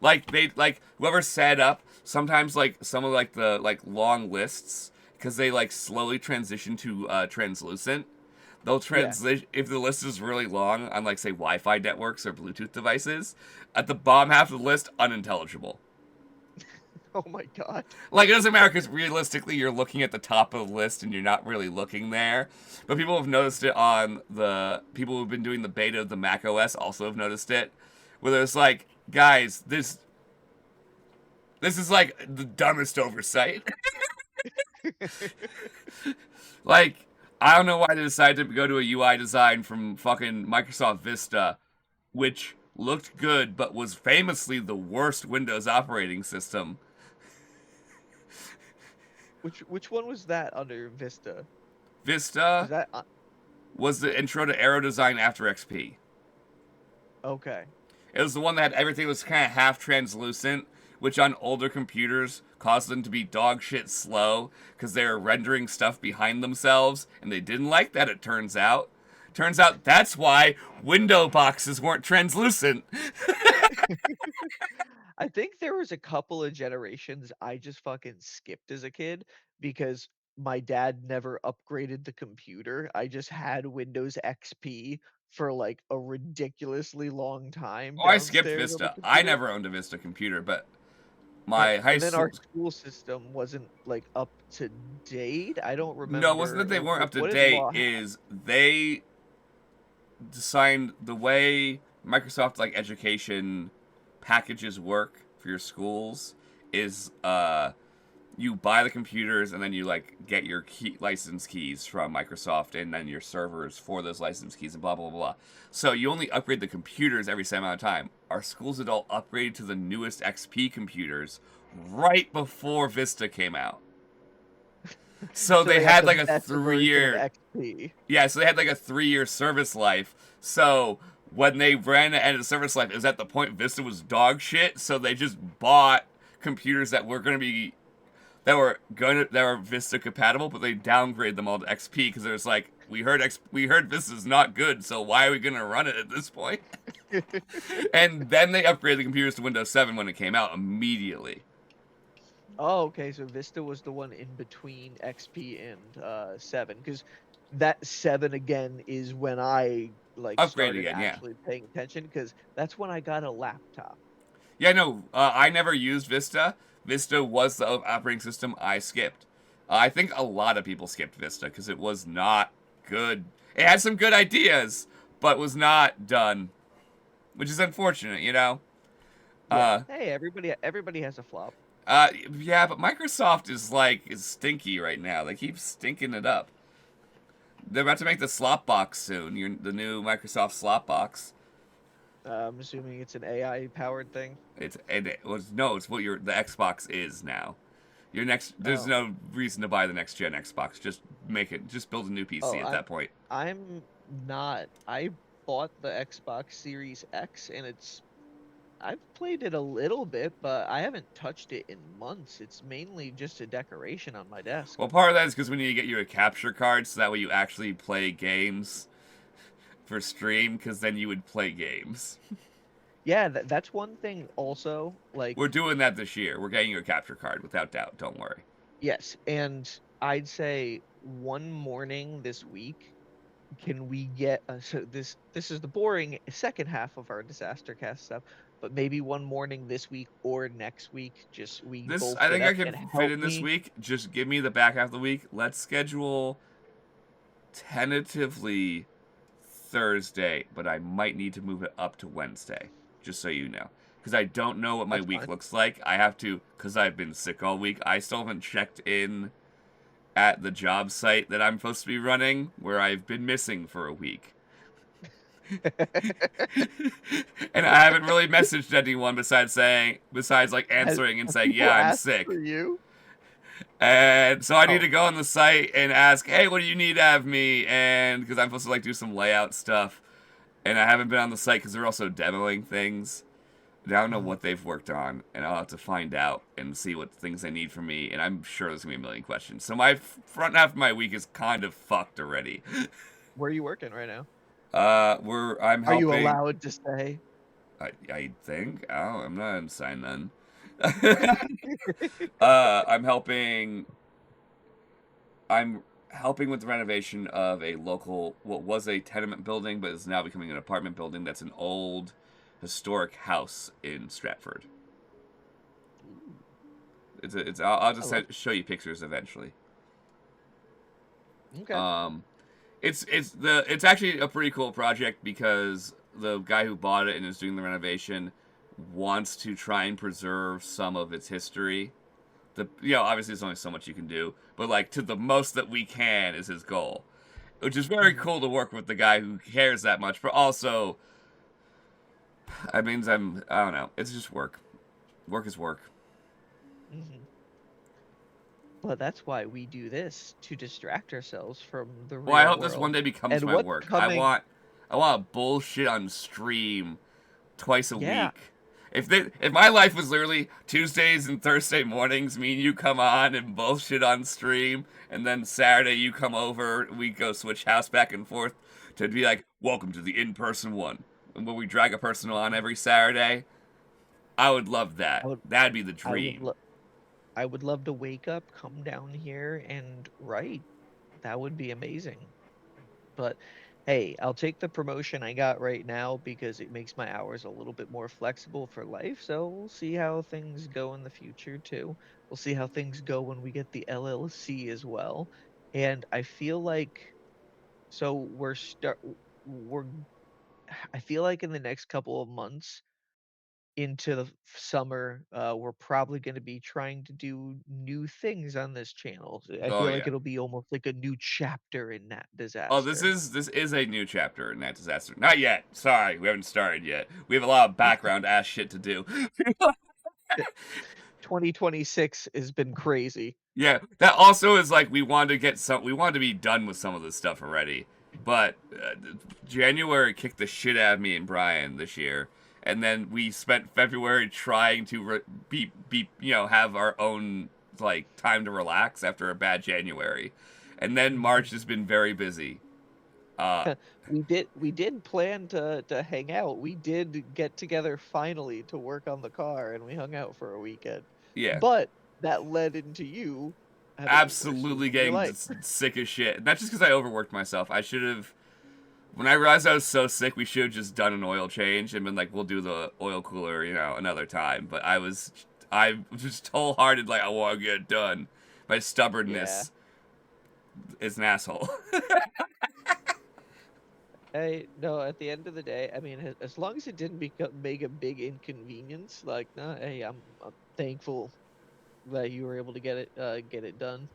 Like whoever set up sometimes like some of like the like long lists, because they like slowly transition to translucent. They'll Yeah. translate if the list is really long on like say Wi-Fi networks or Bluetooth devices. At the bottom half of the list, unintelligible. Oh my god. Like, it doesn't matter because realistically, you're looking at the top of the list and you're not really looking there. But people have noticed it on the people who've been doing the beta of the Mac OS also have noticed it, where there's like, guys, this is like the dumbest oversight. Like, I don't know why they decided to go to a UI design from fucking Microsoft Vista, which looked good but was famously the worst Windows operating system. Which one was that under Vista? Was Vista that was the intro to Aero Design after XP. okay? It was the one that had everything was kind of half translucent, which on older computers caused them to be dog shit slow because they were rendering stuff behind themselves, and they didn't like that, it turns out. Turns out that's why window boxes weren't translucent. I think there was a couple of generations I just fucking skipped as a kid because my dad never upgraded the computer. I just had Windows XP for like a ridiculously long time Oh, I skipped downstairs on the Vista. I computer. never owned a Vista computer, but And, my high and then school... our school system wasn't like up to date. I don't No, it wasn't remember that they weren't up to what did date, law have? is they designed the way Microsoft like education packages work for your schools is you buy the computers and then you like get your license keys from Microsoft and then your servers for those license keys and blah blah blah. So you only upgrade the computers every same amount of time. Our schools had all upgraded to the newest XP computers right before Vista came out. So they had like a best version of 3-year... XP. Yeah, so they had like a 3-year service life. So when they ran the end of service life, it was at the point Vista was dog shit. So they just bought computers that were Vista compatible, but they downgraded them all to XP because it was like we heard Vista's not good, so why are we gonna run it at this point? And then they upgraded the computers to Windows 7 when it came out immediately. Oh, okay. So Vista was the one in between XP and 7, because that 7 again is when I like started actually paying attention, because that's when I got a laptop. Yeah, no, I never used Vista. Vista was the operating system I skipped. I think a lot of people skipped Vista because it was not good. It had some good ideas, but was not done, which is unfortunate, you know. Yeah. Hey, everybody has a flop. Yeah, but Microsoft is stinky right now. They keep stinking it up. They're about to make the slop box soon. The new Microsoft slop box. I'm assuming it's an AI powered thing. It's what the Xbox is now. There's no reason to buy the next gen Xbox. Just build a new PC at that point. I bought the Xbox Series X and I've played it a little bit, but I haven't touched it in months. It's mainly just a decoration on my desk. Well, part of that is because we need to get you a capture card so that way you actually play games for stream, because then you would play games. Yeah, that's one thing also. Like, we're doing that this year. We're getting you a capture card, without doubt. Don't worry. Yes, and I'd say one morning this week, can we get... so this is the boring second half of our DisasterCast stuff, but maybe one morning this week or next week, I think I can fit in this week. Just give me the back half of the week. Let's schedule tentatively Thursday, but I might need to move it up to Wednesday, just so you know. Because I don't know what my week looks like. I have to, because I've been sick all week. I still haven't checked in at the job site that I'm supposed to be running, where I've been missing for a week. And I haven't really messaged anyone besides answering and saying, yeah, I'm sick. For you? And so I need to go on the site and ask, hey, what do you need out of me? And because I'm supposed to do some layout stuff. And I haven't been on the site because they're also demoing things. And I don't know what they've worked on. And I'll have to find out and see what things they need from me. And I'm sure there's going to be a million questions. So my front half of my week is kind of fucked already. Where are you working right now? I'm helping. Are you allowed to say? I think. Oh, I'm not inside then. I'm helping with the renovation of what was a tenement building, but is now becoming an apartment building. That's an old historic house in Stratford. I'll just show you pictures eventually. Okay. It's actually a pretty cool project because the guy who bought it and is doing the renovation wants to try and preserve some of its history. Obviously there's only so much you can do, but to the most that we can is his goal, which is very cool to work with the guy who cares that much. But also, I don't know. It's just work. Work is work. Mm-hmm. But that's why we do this, to distract ourselves from the real world. Well, I hope this one day becomes my work. I want bullshit on stream twice a week. If my life was literally Tuesdays and Thursday mornings, me and you come on and both shit on stream, and then Saturday you come over, we go switch house back and forth to be like, welcome to the in-person one, and when we drag a person on every Saturday, I would love I that. would That'd be the I would dream. lo I would love to wake up, come down here, and write. That would be amazing. But hey, I'll take the promotion I got right now because it makes my hours a little bit more flexible for life. So we'll see how things go in the future too. We'll see how things go when we get the LLC as well. And I feel like so we're I feel like in the next couple of months into the summer, we're probably going to be trying to do new things on this channel. I Oh feel like yeah. it'll be almost like a new chapter in that Oh, disaster. this is a new chapter in Nat Disaster. Not yet. Sorry, we haven't started yet. We have a lot of background ass shit to do. 2026 has been crazy. Yeah, that also is like we wanted to be done with some of this stuff already, but January kicked the shit out of me and Bryan this year, and then we spent February trying to be have our own like time to relax after a bad January, and then March Mhm. has been very busy. Uh, We did plan to hang out. We did get together finally to work on the car, and we hung out for a weekend. yeah, But that led into you having the worst week absolutely of your getting life. sick as shit. Not just because I overworked myself. I should have. When I realized I was so sick, we should have just done an oil change and been like, we'll do the oil cooler, another time. But I was just wholehearted, like, I want to get it done. My Yeah. stubbornness is an asshole. Hey, no, at the end of the day, I mean, as long as it didn't make a big inconvenience, like, no, hey, I'm thankful that you were able to get it done.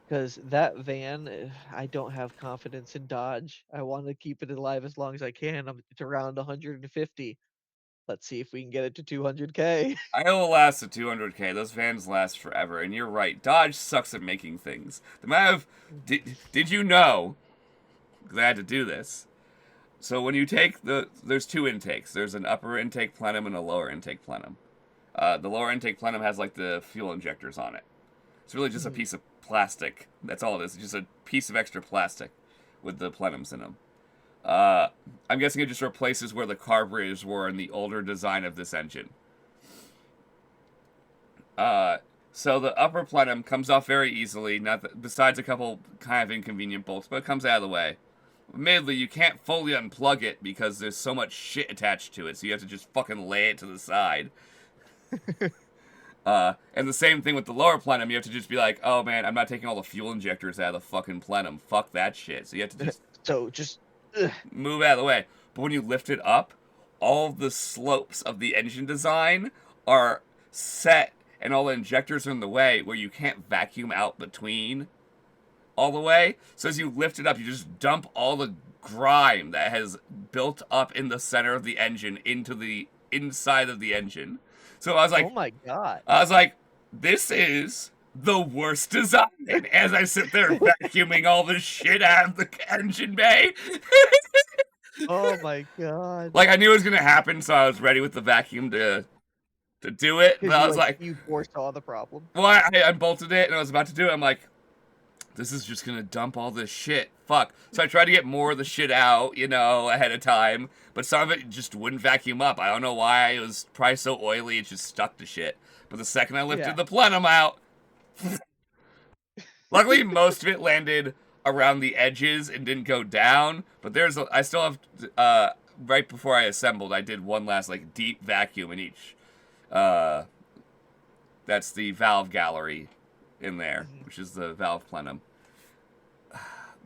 Because that van, I don't have confidence in Dodge. I want to keep it alive as long as I can. It's around 150. Let's see if we can get it to 200K. I will last to 200K. Those vans last forever. And you're right. Dodge sucks at making things. The amount of. Did you know? Because I had to do this. So when you take there's two intakes. There's an upper intake plenum and a lower intake plenum. The lower intake plenum has like the fuel injectors on it. It's really just a Mhm. piece of plastic. That's all it is. It's just a piece of extra plastic with the plenums in them. Uh, I'm guessing it just replaces where the carburetors were in the older design of this engine. Uh, so the upper plenum comes off very easily, besides a couple kind of inconvenient bolts, but it comes out of the way. Admittedly, you can't fully unplug it because there's so much shit attached to it, so you have to just fucking lay it to the side. And the same thing with the lower plenum. You have to just be like, oh man, I'm not taking all the fuel injectors out of the fucking plenum. Fuck that shit. So you have to just So just, ugh. move out of the way. But when you lift it up, all of the slopes of the engine design are set and all the injectors are in the way where you can't vacuum out between all the way. So as you lift it up, you just dump all the grime that has built up in the center of the engine into the inside of the engine. So Oh my God. I was like, this is the worst design. As I sit there vacuuming all the shit out of the engine bay. Oh my God. Like I knew it was gonna happen, so I was ready with the vacuum to do it. But Because I was like, you foresaw the problem. well, I unbolted it and I was about to do it. I'm like, this is just gonna dump all this shit. Fuck. So I tried to get more of the shit out, ahead of time. But some of it just wouldn't vacuum up. I don't know why. It was probably so oily, it just stuck to shit. But the second I lifted Yeah. the plenum out, luckily most of it landed around the edges and didn't go down. But I still have, right before I assembled, I did one last like deep vacuum in each. Uh, that's the valve gallery in there, Mhm. which is the valve plenum.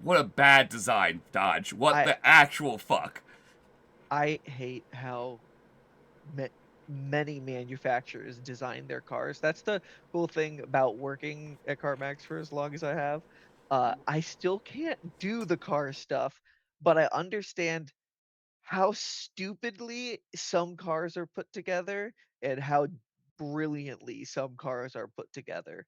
What a bad design, Dodge. What I the actual fuck? I hate how ma many manufacturers design their cars. That's the cool thing about working at CarMax for as long as I have. I still can't do the car stuff, but I understand how stupidly some cars are put together and how brilliantly some cars are put together.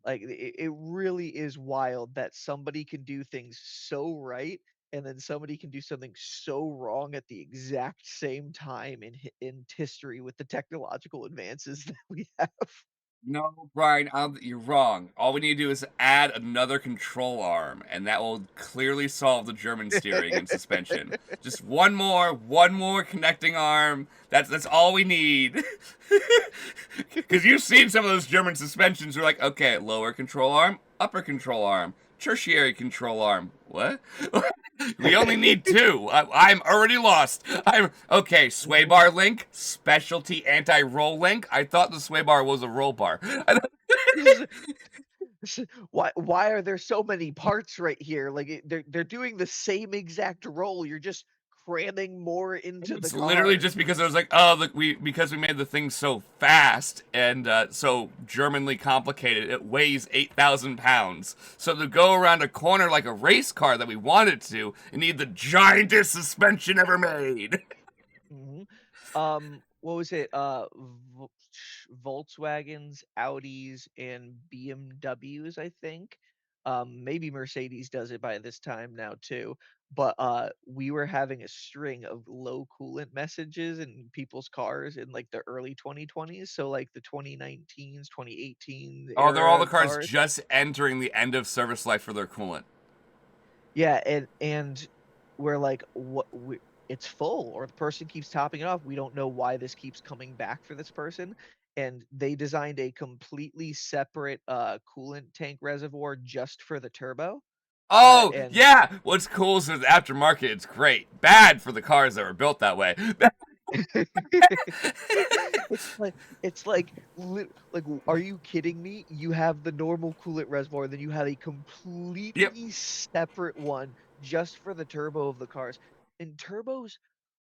Like, it really is wild that somebody can do things so right and then somebody can do something so wrong at the exact same time in history with the technological advances that we have. No, Brian, you're wrong. All we need to do is add another control arm, and that will clearly solve the German steering and suspension. Just one more connecting arm. That's all we need. Because you've seen some of those German suspensions. We're like, okay, lower control arm, upper control arm, tertiary control arm. What? We only need two. I'm already lost. I'm okay. Sway bar link, specialty anti-roll link. I thought the sway bar was a roll bar. Why are there so many parts right here? Like they're doing the same exact role. You're just cramming more into the It's literally car. just because I was like, oh, look, because we made the thing so fast and so Germanly complicated. It weighs 8,000 pounds. So to go around a corner like a race car that we wanted to, it needed the giantest suspension ever made. Mhm. What was it? Volkswagens, Audis, and BMWs, I think. Maybe Mercedes does it by this time now too. But we were having a string of low coolant messages in people's cars in like the early 2020s. So like the 2019s, 2018 Oh, they're all the era cars cars. just entering the end of service life for their coolant. Yeah, and we're like, it's full, or the person keeps topping it off. We don't know why this keeps coming back for this person. And they designed a completely separate coolant tank reservoir just for the turbo. Oh, And yeah! What's cool is the aftermarket, it's great. Bad for the cars that were built that way. it's like, are you kidding me? You have the normal coolant reservoir, then you have a Yep. completely separate one just for the turbo of the cars. And turbos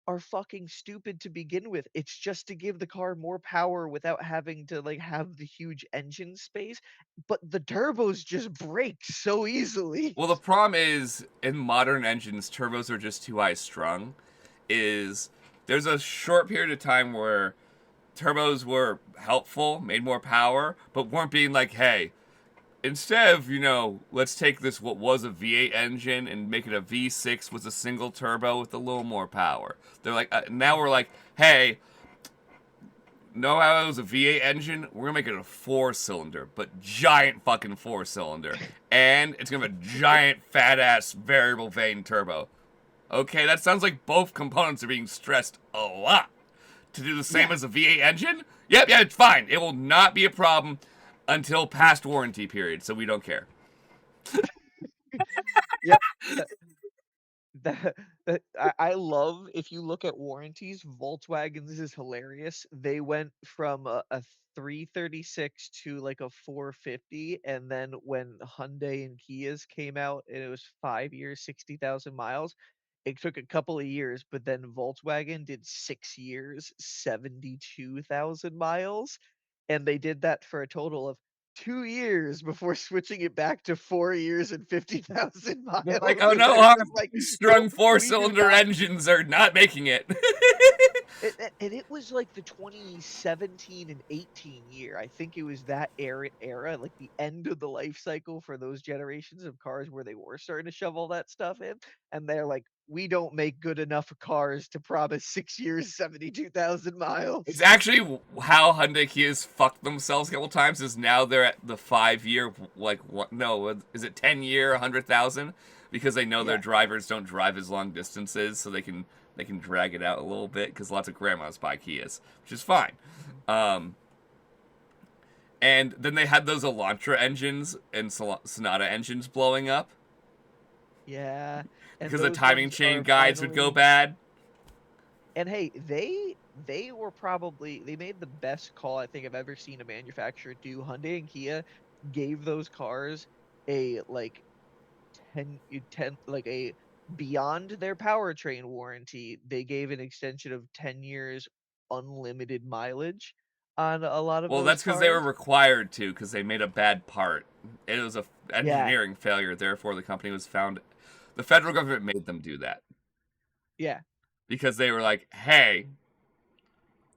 are fucking stupid to begin with. It's just to give the car more power without having to like have the huge engine space, but the turbos just break so easily. Well, the problem is, in modern engines, turbos are just too high strung. Is there's a short period of time where turbos were helpful, made more power, but weren't being like, hey, instead of, let's take this what was a V8 engine and make it a V6 with a single turbo with a little more power. They're like, now we're like, hey, know how it was a V8 engine? We're gonna make it a 4-cylinder, but giant fucking 4-cylinder. And it's gonna have a giant fat ass variable vane turbo. Okay, that sounds like both components are being stressed a lot. To do the same Yeah. as a V8 engine? Yep, yeah, it's fine. It will not be a problem until past warranty period, so we don't care. Yep. That, I love, if you look at warranties, Volkswagens is hilarious. They went from a 336 to like a 450, and then when Hyundai and Kias came out and it was 5 years, 60,000 miles, it took a couple of years, but then Volkswagen did 6 years, 72,000 miles, and they did that for a total of 2 years before switching it back to 4 years and 50,000 They're like, miles. oh And no, they're our just like, strung nope, we do 4-cylinder not. engines are not making it. And it was like the 2017 and 18 year. I think it was that era, like the end of the life cycle for those generations of cars where they were starting to shove all that stuff in. And they're like, we don't make good enough cars to promise 6 years, 72,000 It's miles. actually how Hyundai Kias fucked themselves a couple times. Is now they're at the 5-year, like what? No, is it 10-year, 100,000? Because they know their Yeah. drivers don't drive as long distances, so they can drag it out a little bit. Because lots of grandmas buy Kias, which is fine. Mhm. And then they had those Elantra engines and Sonata engines blowing up Yeah. And because the those timing ones chain are guides would go finally. bad. And hey, they were probably, they made the best call I think I've ever seen a manufacturer do. Hyundai and Kia gave those cars a like 10 like a beyond their powertrain warranty. They gave an extension of 10 years unlimited mileage on a lot of Well, those that's because they were cars. required to, because they made a bad part. It was a Yeah, engineering failure. Therefore, the company was found. The federal government made them do that yeah, because they were like, "Hey,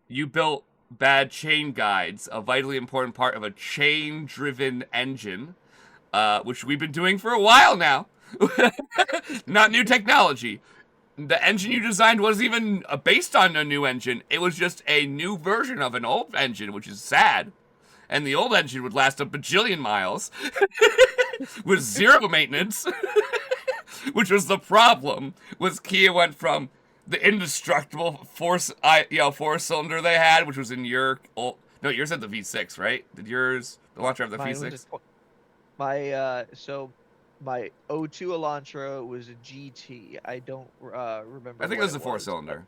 you built bad chain guides, a vitally important part of a chain-driven engine, which we've been doing for a while now. Not new technology. The engine you designed wasn't even based on a new engine. It was just a new version of an old engine, which is sad. And the old engine would last a bajillion miles with zero maintenance, which was the problem. Was Kia went from the indestructible four-cylinder they had, which was in your no, yours had the V6, right? Did yours the launcher have the V6? My O2 Elantra was a GT. I don't remember. I think it was a four-cylinder.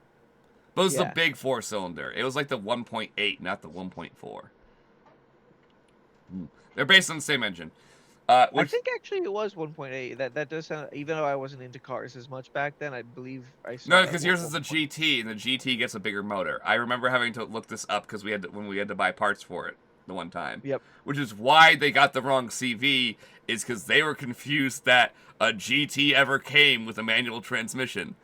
But it was the big four-cylinder. It was like the 1.8, not the 1.4. They're based on the same engine. I think actually it was 1.8. That does sound. Even though I wasn't into cars as much back then, I believe I saw. No, because yours is the GT, and the GT gets a bigger motor. I remember having to look this up because when we had to buy parts for it the one time. Yep. Which is why they got the wrong CV, is because they were confused that a GT ever came with a manual transmission.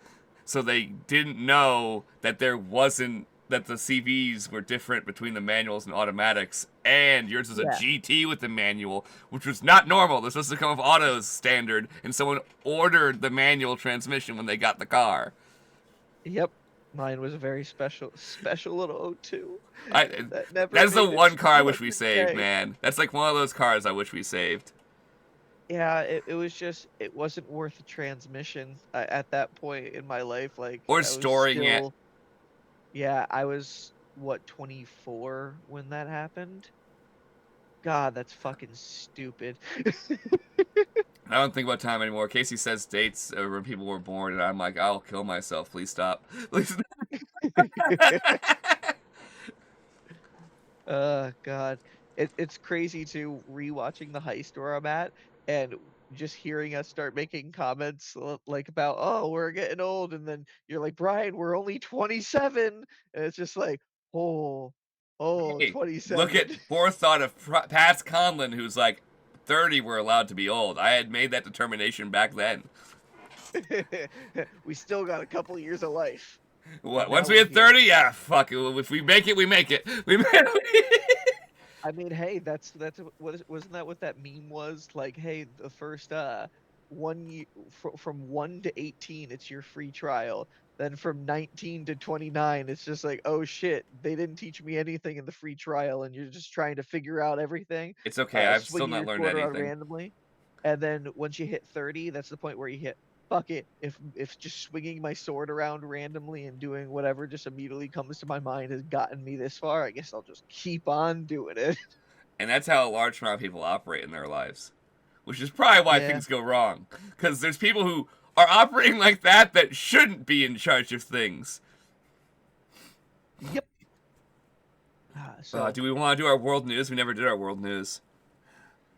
So they didn't know that that the CVs were different between the manuals and automatics, and yours was a GT with the manual, which was not normal. They're supposed to come with autos standard, and someone ordered the manual transmission when they got the car. Yep. Mine was a very special little O2. That's the one car I wish we saved, man. That's like one of those cars I wish we saved. Yeah, it was just, it wasn't worth a transmission at that point in my life. Like, or storing it. Yeah, I was, 24 when that happened? God, that's fucking stupid. I don't think about time anymore. Casey says dates when people were born, and I'm like, I'll kill myself. Please stop. God. It's crazy too, rewatching the heist where I'm at, and just hearing us start making comments like about, oh, we're getting old, and then you're like, Bryan, we're only 27, and it's just like, oh, hey, 27. Look at forethought of Pat Conlan, who's like 30 were allowed to be old. I had made that determination back then. We still got a couple years of life. What? Once we hit 30, yeah, fuck it. If we make it, we make it. I mean, hey, that's wasn't that what that meme was? Like, hey, the first 1 year from 1 to 18, it's your free trial. Then from 19 to 29, it's just like, oh shit, they didn't teach me anything in the free trial, and you're just trying to figure out everything. It's okay, I've still not learned anything. Randomly. And then once you hit 30, that's the point where you hit, fuck it. If just swinging my sword around randomly and doing whatever just immediately comes to my mind has gotten me this far, I guess I'll just keep on doing it. And that's how a large amount of people operate in their lives. Which is probably why things go wrong. Because there's people who are operating like that shouldn't be in charge of things. Yep. Do we want to do our world news? We never did our world news.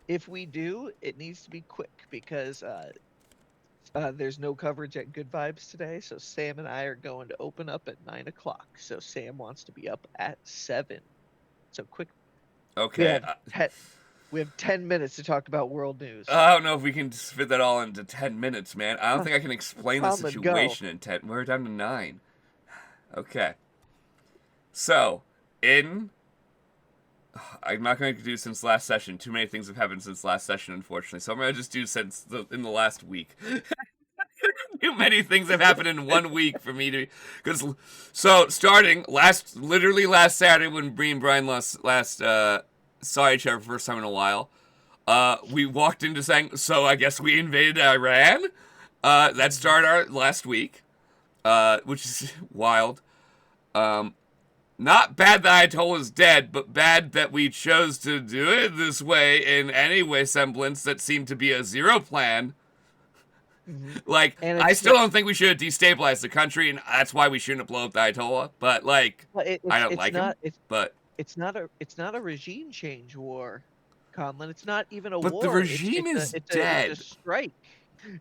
If we do, it needs to be quick because there's no coverage at Good Vibes today, so Sam and I are going to open up at 9 o'clock. So Sam wants to be up at 7. So quick. Okay. We have 10 minutes to talk about world news. I don't know if we can fit that all into 10 minutes, man. I don't think I can explain the situation in 10. We're down to 9. Okay. So, I'm not going to do since last session. Too many things have happened since last session, unfortunately. So I'm going to just do in the last week. Too many things have happened in 1 week for me to... starting literally last Saturday when Bree and Bryan saw each other for the first time in a while, we walked into saying, so I guess we invaded Iran? That started our last week, which is wild. Not bad that Ayatollah is dead, but bad that we chose to do it this way in any way semblance that seemed to be a zero plan. Mm-hmm. Like, I still don't think we should have destabilized the country, and that's why we shouldn't have blown up the Ayatollah. But like, I don't like him. But it's not a regime change war, Conlan. It's not even a war. But the regime is dead. It's a strike.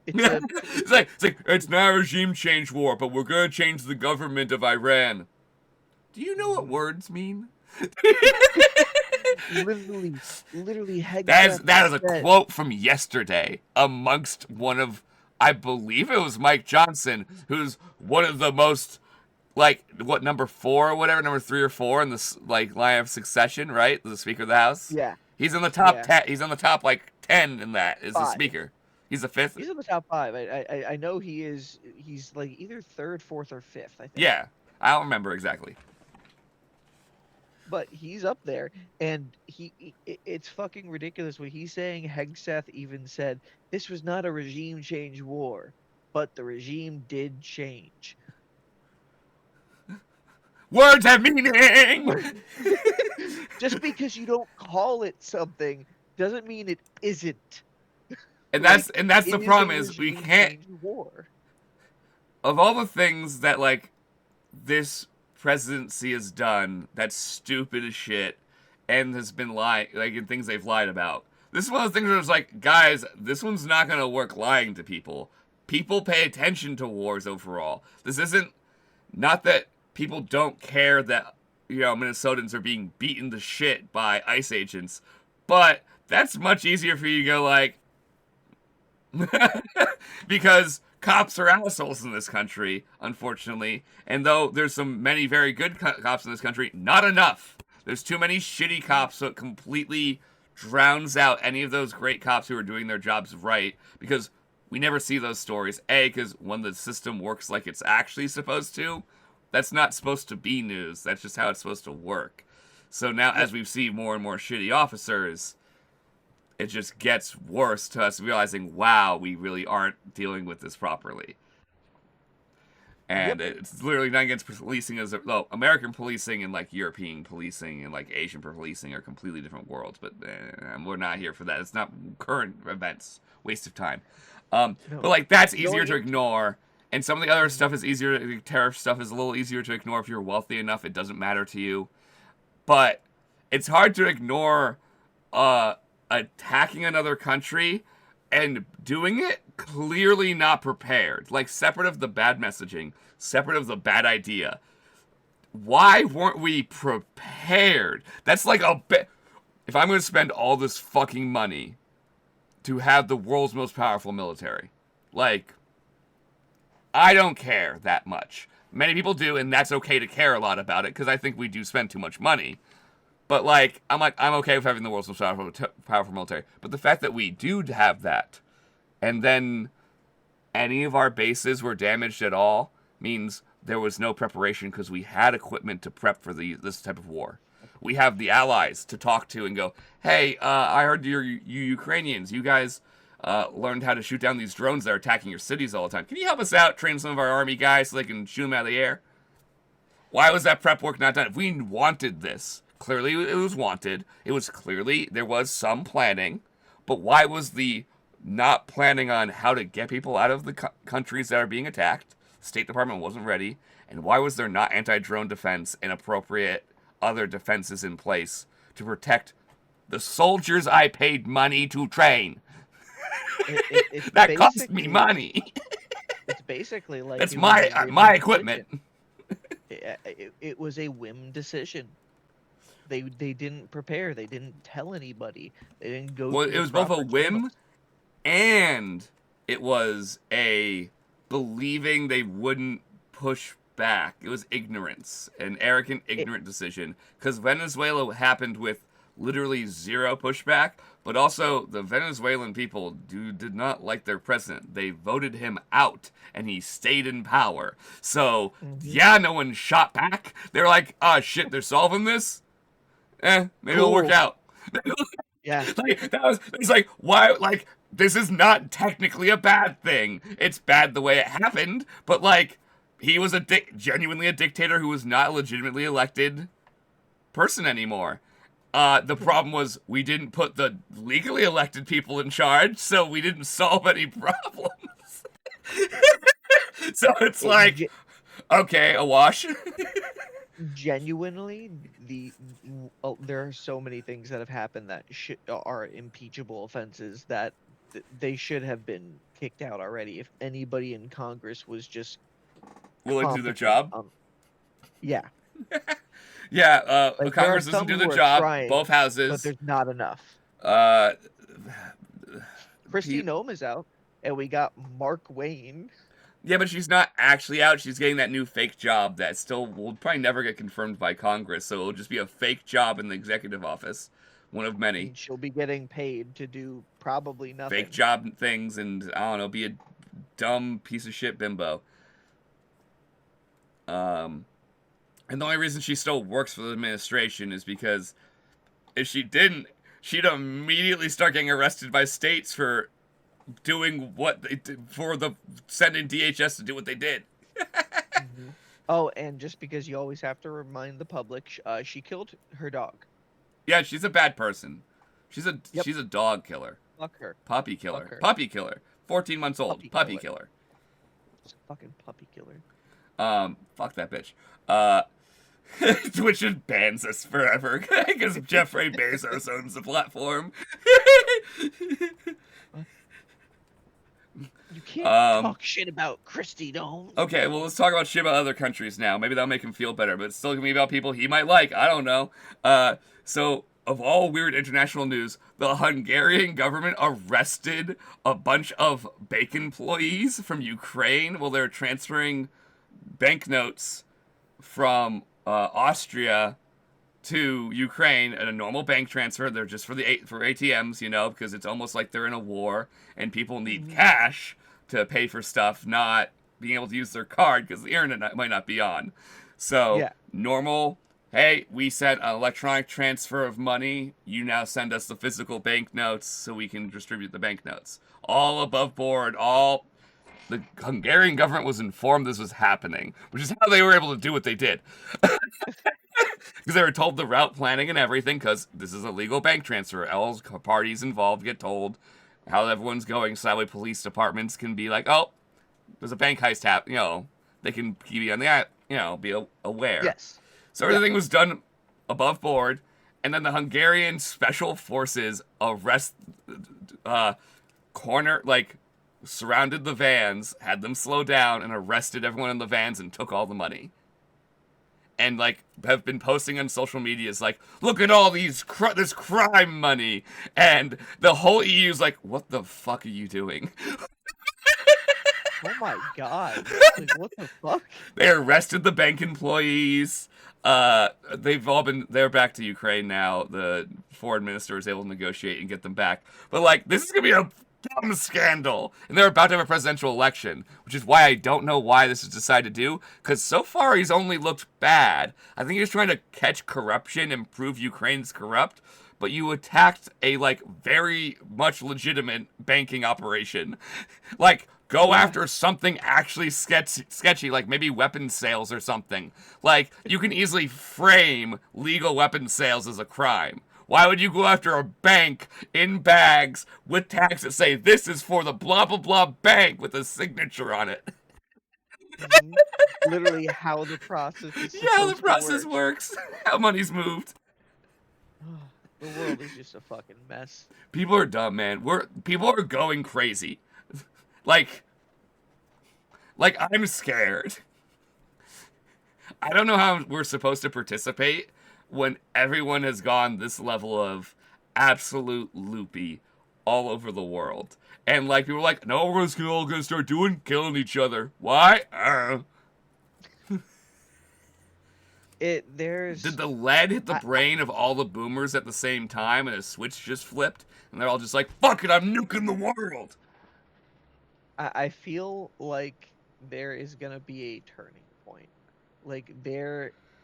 It's like it's not a regime change war, but we're gonna change the government of Iran. Do you know what words mean? literally. That is a quote from yesterday amongst one of, I believe it was Mike Johnson, who's one of the most, like, number 4 or whatever, number 3 or 4 in this, like, line of succession, right? The Speaker of the House. Yeah. He's in the top 10. He's on the top, like, 10 in that. Is the Speaker. He's the fifth. He's in the top 5. I know he is. He's like either third, fourth, or fifth, I think. Yeah, I don't remember exactly. But he's up there, and it's fucking ridiculous what he's saying. Hegseth even said this was not a regime change war, but the regime did change. Words have meaning. Just because you don't call it something doesn't mean it isn't. And that's the problem is we can't. War. Of all the things that like this presidency has done, that's stupid as shit, and has been lying, like in things they've lied about. This is one of the things where it's like, guys, this one's not gonna work lying to people. People pay attention to wars overall. This isn't, not that people don't care that, you know, Minnesotans are being beaten to shit by ICE agents, but that's much easier for you to go like, because cops are assholes in this country, unfortunately. And though there's many very good cops in this country, not enough. There's too many shitty cops, so it completely drowns out any of those great cops who are doing their jobs right. Because we never see those stories. A, because when the system works like it's actually supposed to, that's not supposed to be news. That's just how it's supposed to work. So now, as we see more and more shitty officers, it just gets worse to us realizing, wow, we really aren't dealing with this properly. And it's literally not against policing as well. American policing and like European policing and like Asian policing are completely different worlds. But we're not here for that. It's not current events. Waste of time. But like that's easier to ignore. And some of the other stuff is easier. The tariff stuff is a little easier to ignore if you're wealthy enough. It doesn't matter to you. But it's hard to ignore attacking another country and doing it clearly not prepared. Like, separate of the bad messaging, separate of the bad idea. Why weren't we prepared? That's like a bit. If I'm going to spend all this fucking money to have the world's most powerful military, like, I don't care that much. Many people do, and that's okay to care a lot about it, because I think we do spend too much money. But, like, I'm okay with having the world's most powerful military. But the fact that we do have that, and then any of our bases were damaged at all, means there was no preparation because we had equipment to prep for this type of war. We have the allies to talk to and go, hey, I heard you Ukrainians, you guys learned how to shoot down these drones that are attacking your cities all the time. Can you help us out, train some of our army guys so they can shoot them out of the air? Why was that prep work not done? If we wanted this, clearly it was wanted. It was clearly, there was some planning. But why was the not planning on how to get people out of the countries that are being attacked? The State Department wasn't ready. And why was there not anti-drone defense and appropriate other defenses in place to protect the soldiers I paid money to train? That cost me money. It's basically like... That's my equipment. It was a whim decision. They didn't prepare. They didn't tell anybody. They didn't go... Well, it was both a whim and it was a believing they wouldn't push back. It was ignorance, an arrogant, ignorant decision. Because Venezuela happened with literally zero pushback, but also the Venezuelan people did not like their president. They voted him out, and he stayed in power. So, yeah, no one shot back. They're like, oh, shit, they're solving this? Maybe it'll work out. Yeah. It's like, why, like, this is not technically a bad thing. It's bad the way it happened, but, like, he was genuinely a dictator who was not a legitimately elected person anymore. The problem was we didn't put the legally elected people in charge, so we didn't solve any problems. So it's like, okay, a wash. Genuinely, there are so many things that have happened that are impeachable offenses that they should have been kicked out already if anybody in Congress was just willing to do their job. Yeah. Yeah, Congress doesn't do their job. Trying, both houses, but there's not enough. Kristi Noem is out, and we got Mark Wayne. Yeah, but she's not actually out. She's getting that new fake job that still will probably never get confirmed by Congress, so it'll just be a fake job in the executive office, one of many. And she'll be getting paid to do Probably nothing. Fake job things and, I don't know, be a dumb piece of shit bimbo. And the only reason she still works for the administration is because if she didn't, she'd immediately start getting arrested by states for doing what they did, for the sending DHS to do what they did. Mm-hmm. Oh, and just because you always have to remind the public, she killed her dog. Yeah, she's a bad person. She's a dog killer. Fuck her. Puppy killer. Fuck her. Puppy killer. 14 months old. Puppy killer. killer. She's a fucking puppy killer. Fuck that bitch. Twitch just bans us forever because Jeffrey Bezos owns the platform. You can't talk shit about Christy, don't. Okay, well, let's talk about shit about other countries now. Maybe that'll make him feel better, but it's still gonna be about people he might like. I don't know. So, of all weird international news, the Hungarian government arrested a bunch of bank employees from Ukraine while they're transferring banknotes from Austria to Ukraine at a normal bank transfer. They're just for ATMs, you know, because it's almost like they're in a war and people need cash to pay for stuff, not being able to use their card because the internet might not be on. So, normal, hey, we sent an electronic transfer of money. You now send us the physical banknotes so we can distribute the banknotes. All above board, the Hungarian government was informed this was happening, which is how they were able to do what they did. Because they were told the route planning and everything, because this is a legal bank transfer. All parties involved get told how everyone's going, so that way police departments can be like, oh, there's a bank heist happening, you know, they can be on the, you know, be aware. Yes. So everything was done above board, and then the Hungarian special forces surrounded the vans, had them slow down, and arrested everyone in the vans and took all the money. And, like, have been posting on social media is like, look at all this crime money. And the whole EU's like, what the fuck are you doing? Oh my god. Like, what the fuck? They arrested the bank employees. They're back to Ukraine now. The foreign minister was able to negotiate and get them back. But, like, this is gonna be a dumb scandal, and they're about to have a presidential election, which is why I don't know why this is decided to do, because so far he's only looked bad. I think he's trying to catch corruption and prove Ukraine's corrupt, but you attacked a, like, very much legitimate banking operation. Like, go after something actually sketchy, like maybe weapons sales or something. Like, you can easily frame legal weapons sales as a crime. Why would you go after a bank in bags with tags that say, this is for the blah, blah, blah bank with a signature on it? Literally how the process is how the process works. How money's moved. The world is just a fucking mess. People are dumb, man. People are going crazy. Like, I'm scared. I don't know how we're supposed to participate when everyone has gone this level of absolute loopy all over the world. And, like, people are like, no, we're all gonna start killing each other. Why? Did the lead hit the brain of all the boomers at the same time and a switch just flipped? And they're all just like, fuck it, I'm nuking the world. I feel like there is gonna be a turning point. Like,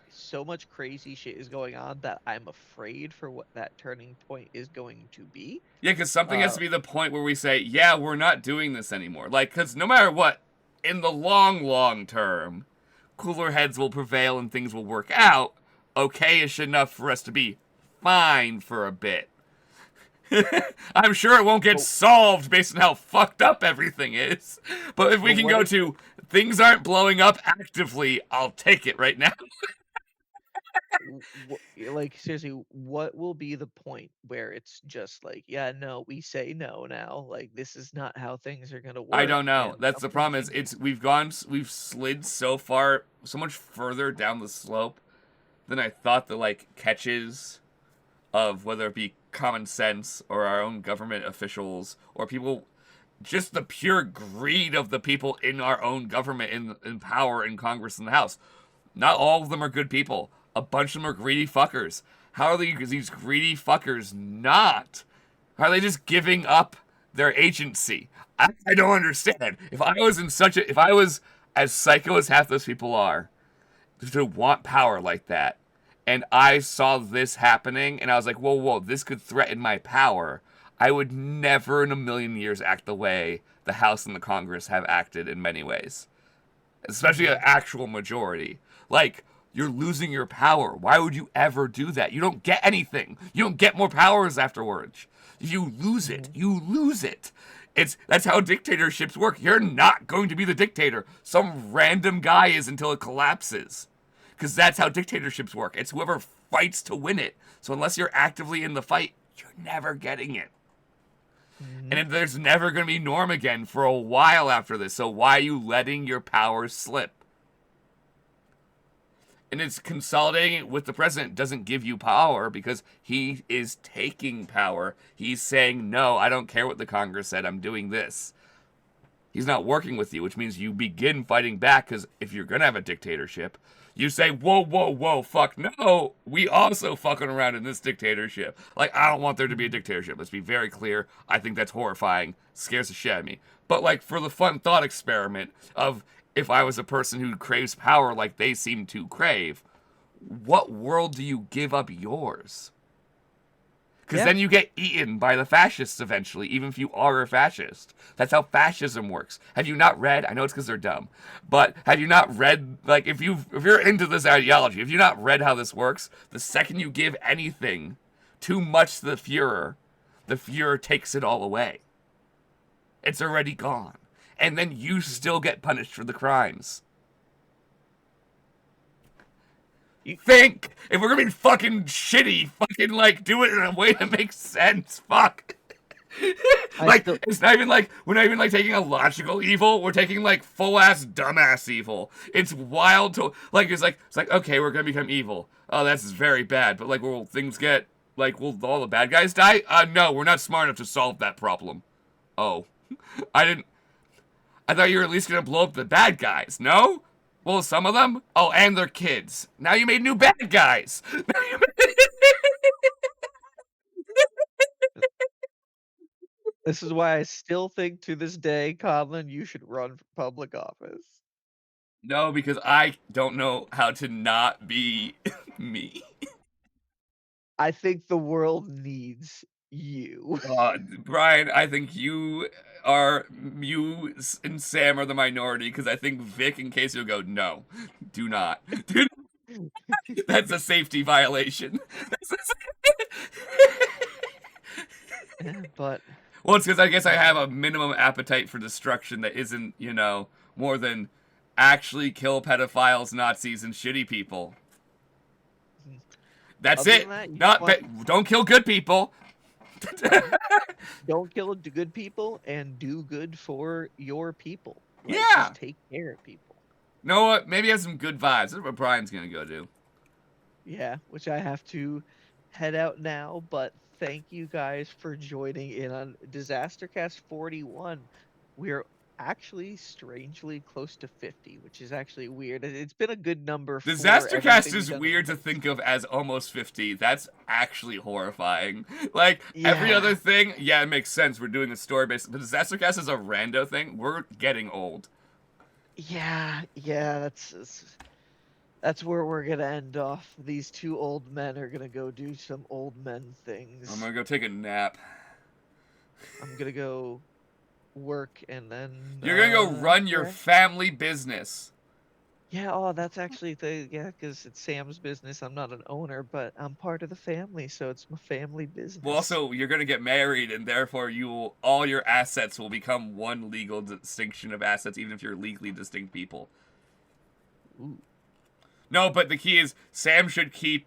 so much crazy shit is going on that I'm afraid for what that turning point is going to be. Yeah, because something has to be the point where we say, yeah, we're not doing this anymore. Like, because no matter what, in the long, long term, cooler heads will prevail and things will work out okay-ish enough for us to be fine for a bit. I'm sure it won't get solved based on how fucked up everything is. But if we can go to things aren't blowing up actively, I'll take it right now. Like, seriously, what will be the point where it's just like, yeah, no, we say no now. Like, this is not how things are gonna work. I don't know. That's the problem. We've slid so much further down the slope than I thought the, like, catches of whether it be common sense or our own government officials or people, just the pure greed of the people in our own government in power in Congress and the House. Not all of them are good people. A bunch of them are greedy fuckers. How are these greedy fuckers not Are they just giving up their agency? I don't understand. If I was as psycho as half those people are, to want power like that, and I saw this happening, and I was like, whoa, this could threaten my power, I would never in a million years act the way the House and the Congress have acted in many ways. Especially an actual majority. Like, you're losing your power. Why would you ever do that? You don't get anything. You don't get more powers afterwards. If you lose it, you lose it. That's how dictatorships work. You're not going to be the dictator. Some random guy is until it collapses. Because that's how dictatorships work. It's whoever fights to win it. So unless you're actively in the fight, you're never getting it. And there's never going to be norm again for a while after this. So why are you letting your powers slip? And it's consolidating it with the president doesn't give you power because he is taking power. He's saying, no, I don't care what the Congress said. I'm doing this. He's not working with you, which means you begin fighting back because if you're going to have a dictatorship, you say, whoa, fuck no, we also fucking around in this dictatorship. Like, I don't want there to be a dictatorship. Let's be very clear. I think that's horrifying. Scares the shit out of me. But, like, for the fun thought experiment of if I was a person who craves power like they seem to crave, what world do you give up yours? Because then you get eaten by the fascists eventually, even if you are a fascist. That's how fascism works. Have you not read? I know it's because they're dumb, but have you not read? Like, if you're into this ideology, have you not read how this works? The second you give anything too much to the Fuhrer takes it all away. It's already gone, and then you still get punished for the crimes. You think if we're gonna be fucking shitty, fucking like do it in a way that makes sense. Fuck. It's not even like we're not even like taking a logical evil. We're taking like full ass dumbass evil. It's wild to like. It's like okay, we're gonna become evil. Oh, that's very bad. But like, will things get like? Will all the bad guys die? No, we're not smart enough to solve that problem. Oh, I thought you were at least gonna blow up the bad guys. No. Well, some of them? Oh, and their kids. Now you made new bad guys. This is why I still think to this day, Conlan, you should run for public office. No, because I don't know how to not be me. I think the world needs you. Bryan, I think you and Sam are the minority because I think Vic and Casey will go, no, do not. That's a safety violation. But well, it's because I guess I have a minimum appetite for destruction that isn't, more than actually kill pedophiles, Nazis, and shitty people. That's it. Don't kill good people. Don't kill good people and do good for your people. Like, just take care of people. You know what? Maybe have some good vibes. That's what Bryan's gonna go do. Yeah, which I have to head out now, but thank you guys for joining in on DisasterCast 41. We're actually strangely close to 50, which is actually weird. It's been a good number. DisasterCast is weird to think of as almost 50. That's actually horrifying. Like, every other thing, it makes sense. We're doing a story based, but DisasterCast is a rando thing. We're getting old. Yeah, that's where we're gonna end off. These two old men are gonna go do some old men things. I'm gonna go take a nap. I'm gonna go work and then you're gonna go run your family business. Yeah, that's actually because it's Sam's business. I'm not an owner, but I'm part of the family, so it's my family business. Well, also, you're gonna get married, and therefore all your assets will become one legal distinction of assets, even if you're legally distinct people. Ooh. No, but the key is Sam should keep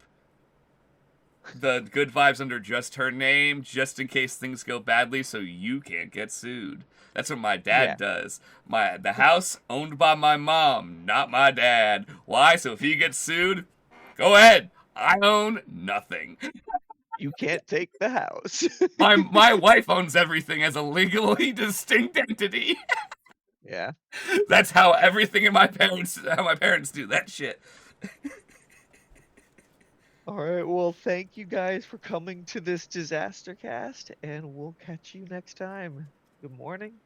the good vibes under just her name, just in case things go badly, so you can't get sued. That's what my dad does. The house owned by my mom, not my dad. Why? So if he gets sued, go ahead. I own nothing. You can't take the house. my wife owns everything as a legally distinct entity. Yeah. That's how everything in my parents do that shit. All right. Well, thank you guys for coming to this disaster cast, and we'll catch you next time. Good morning.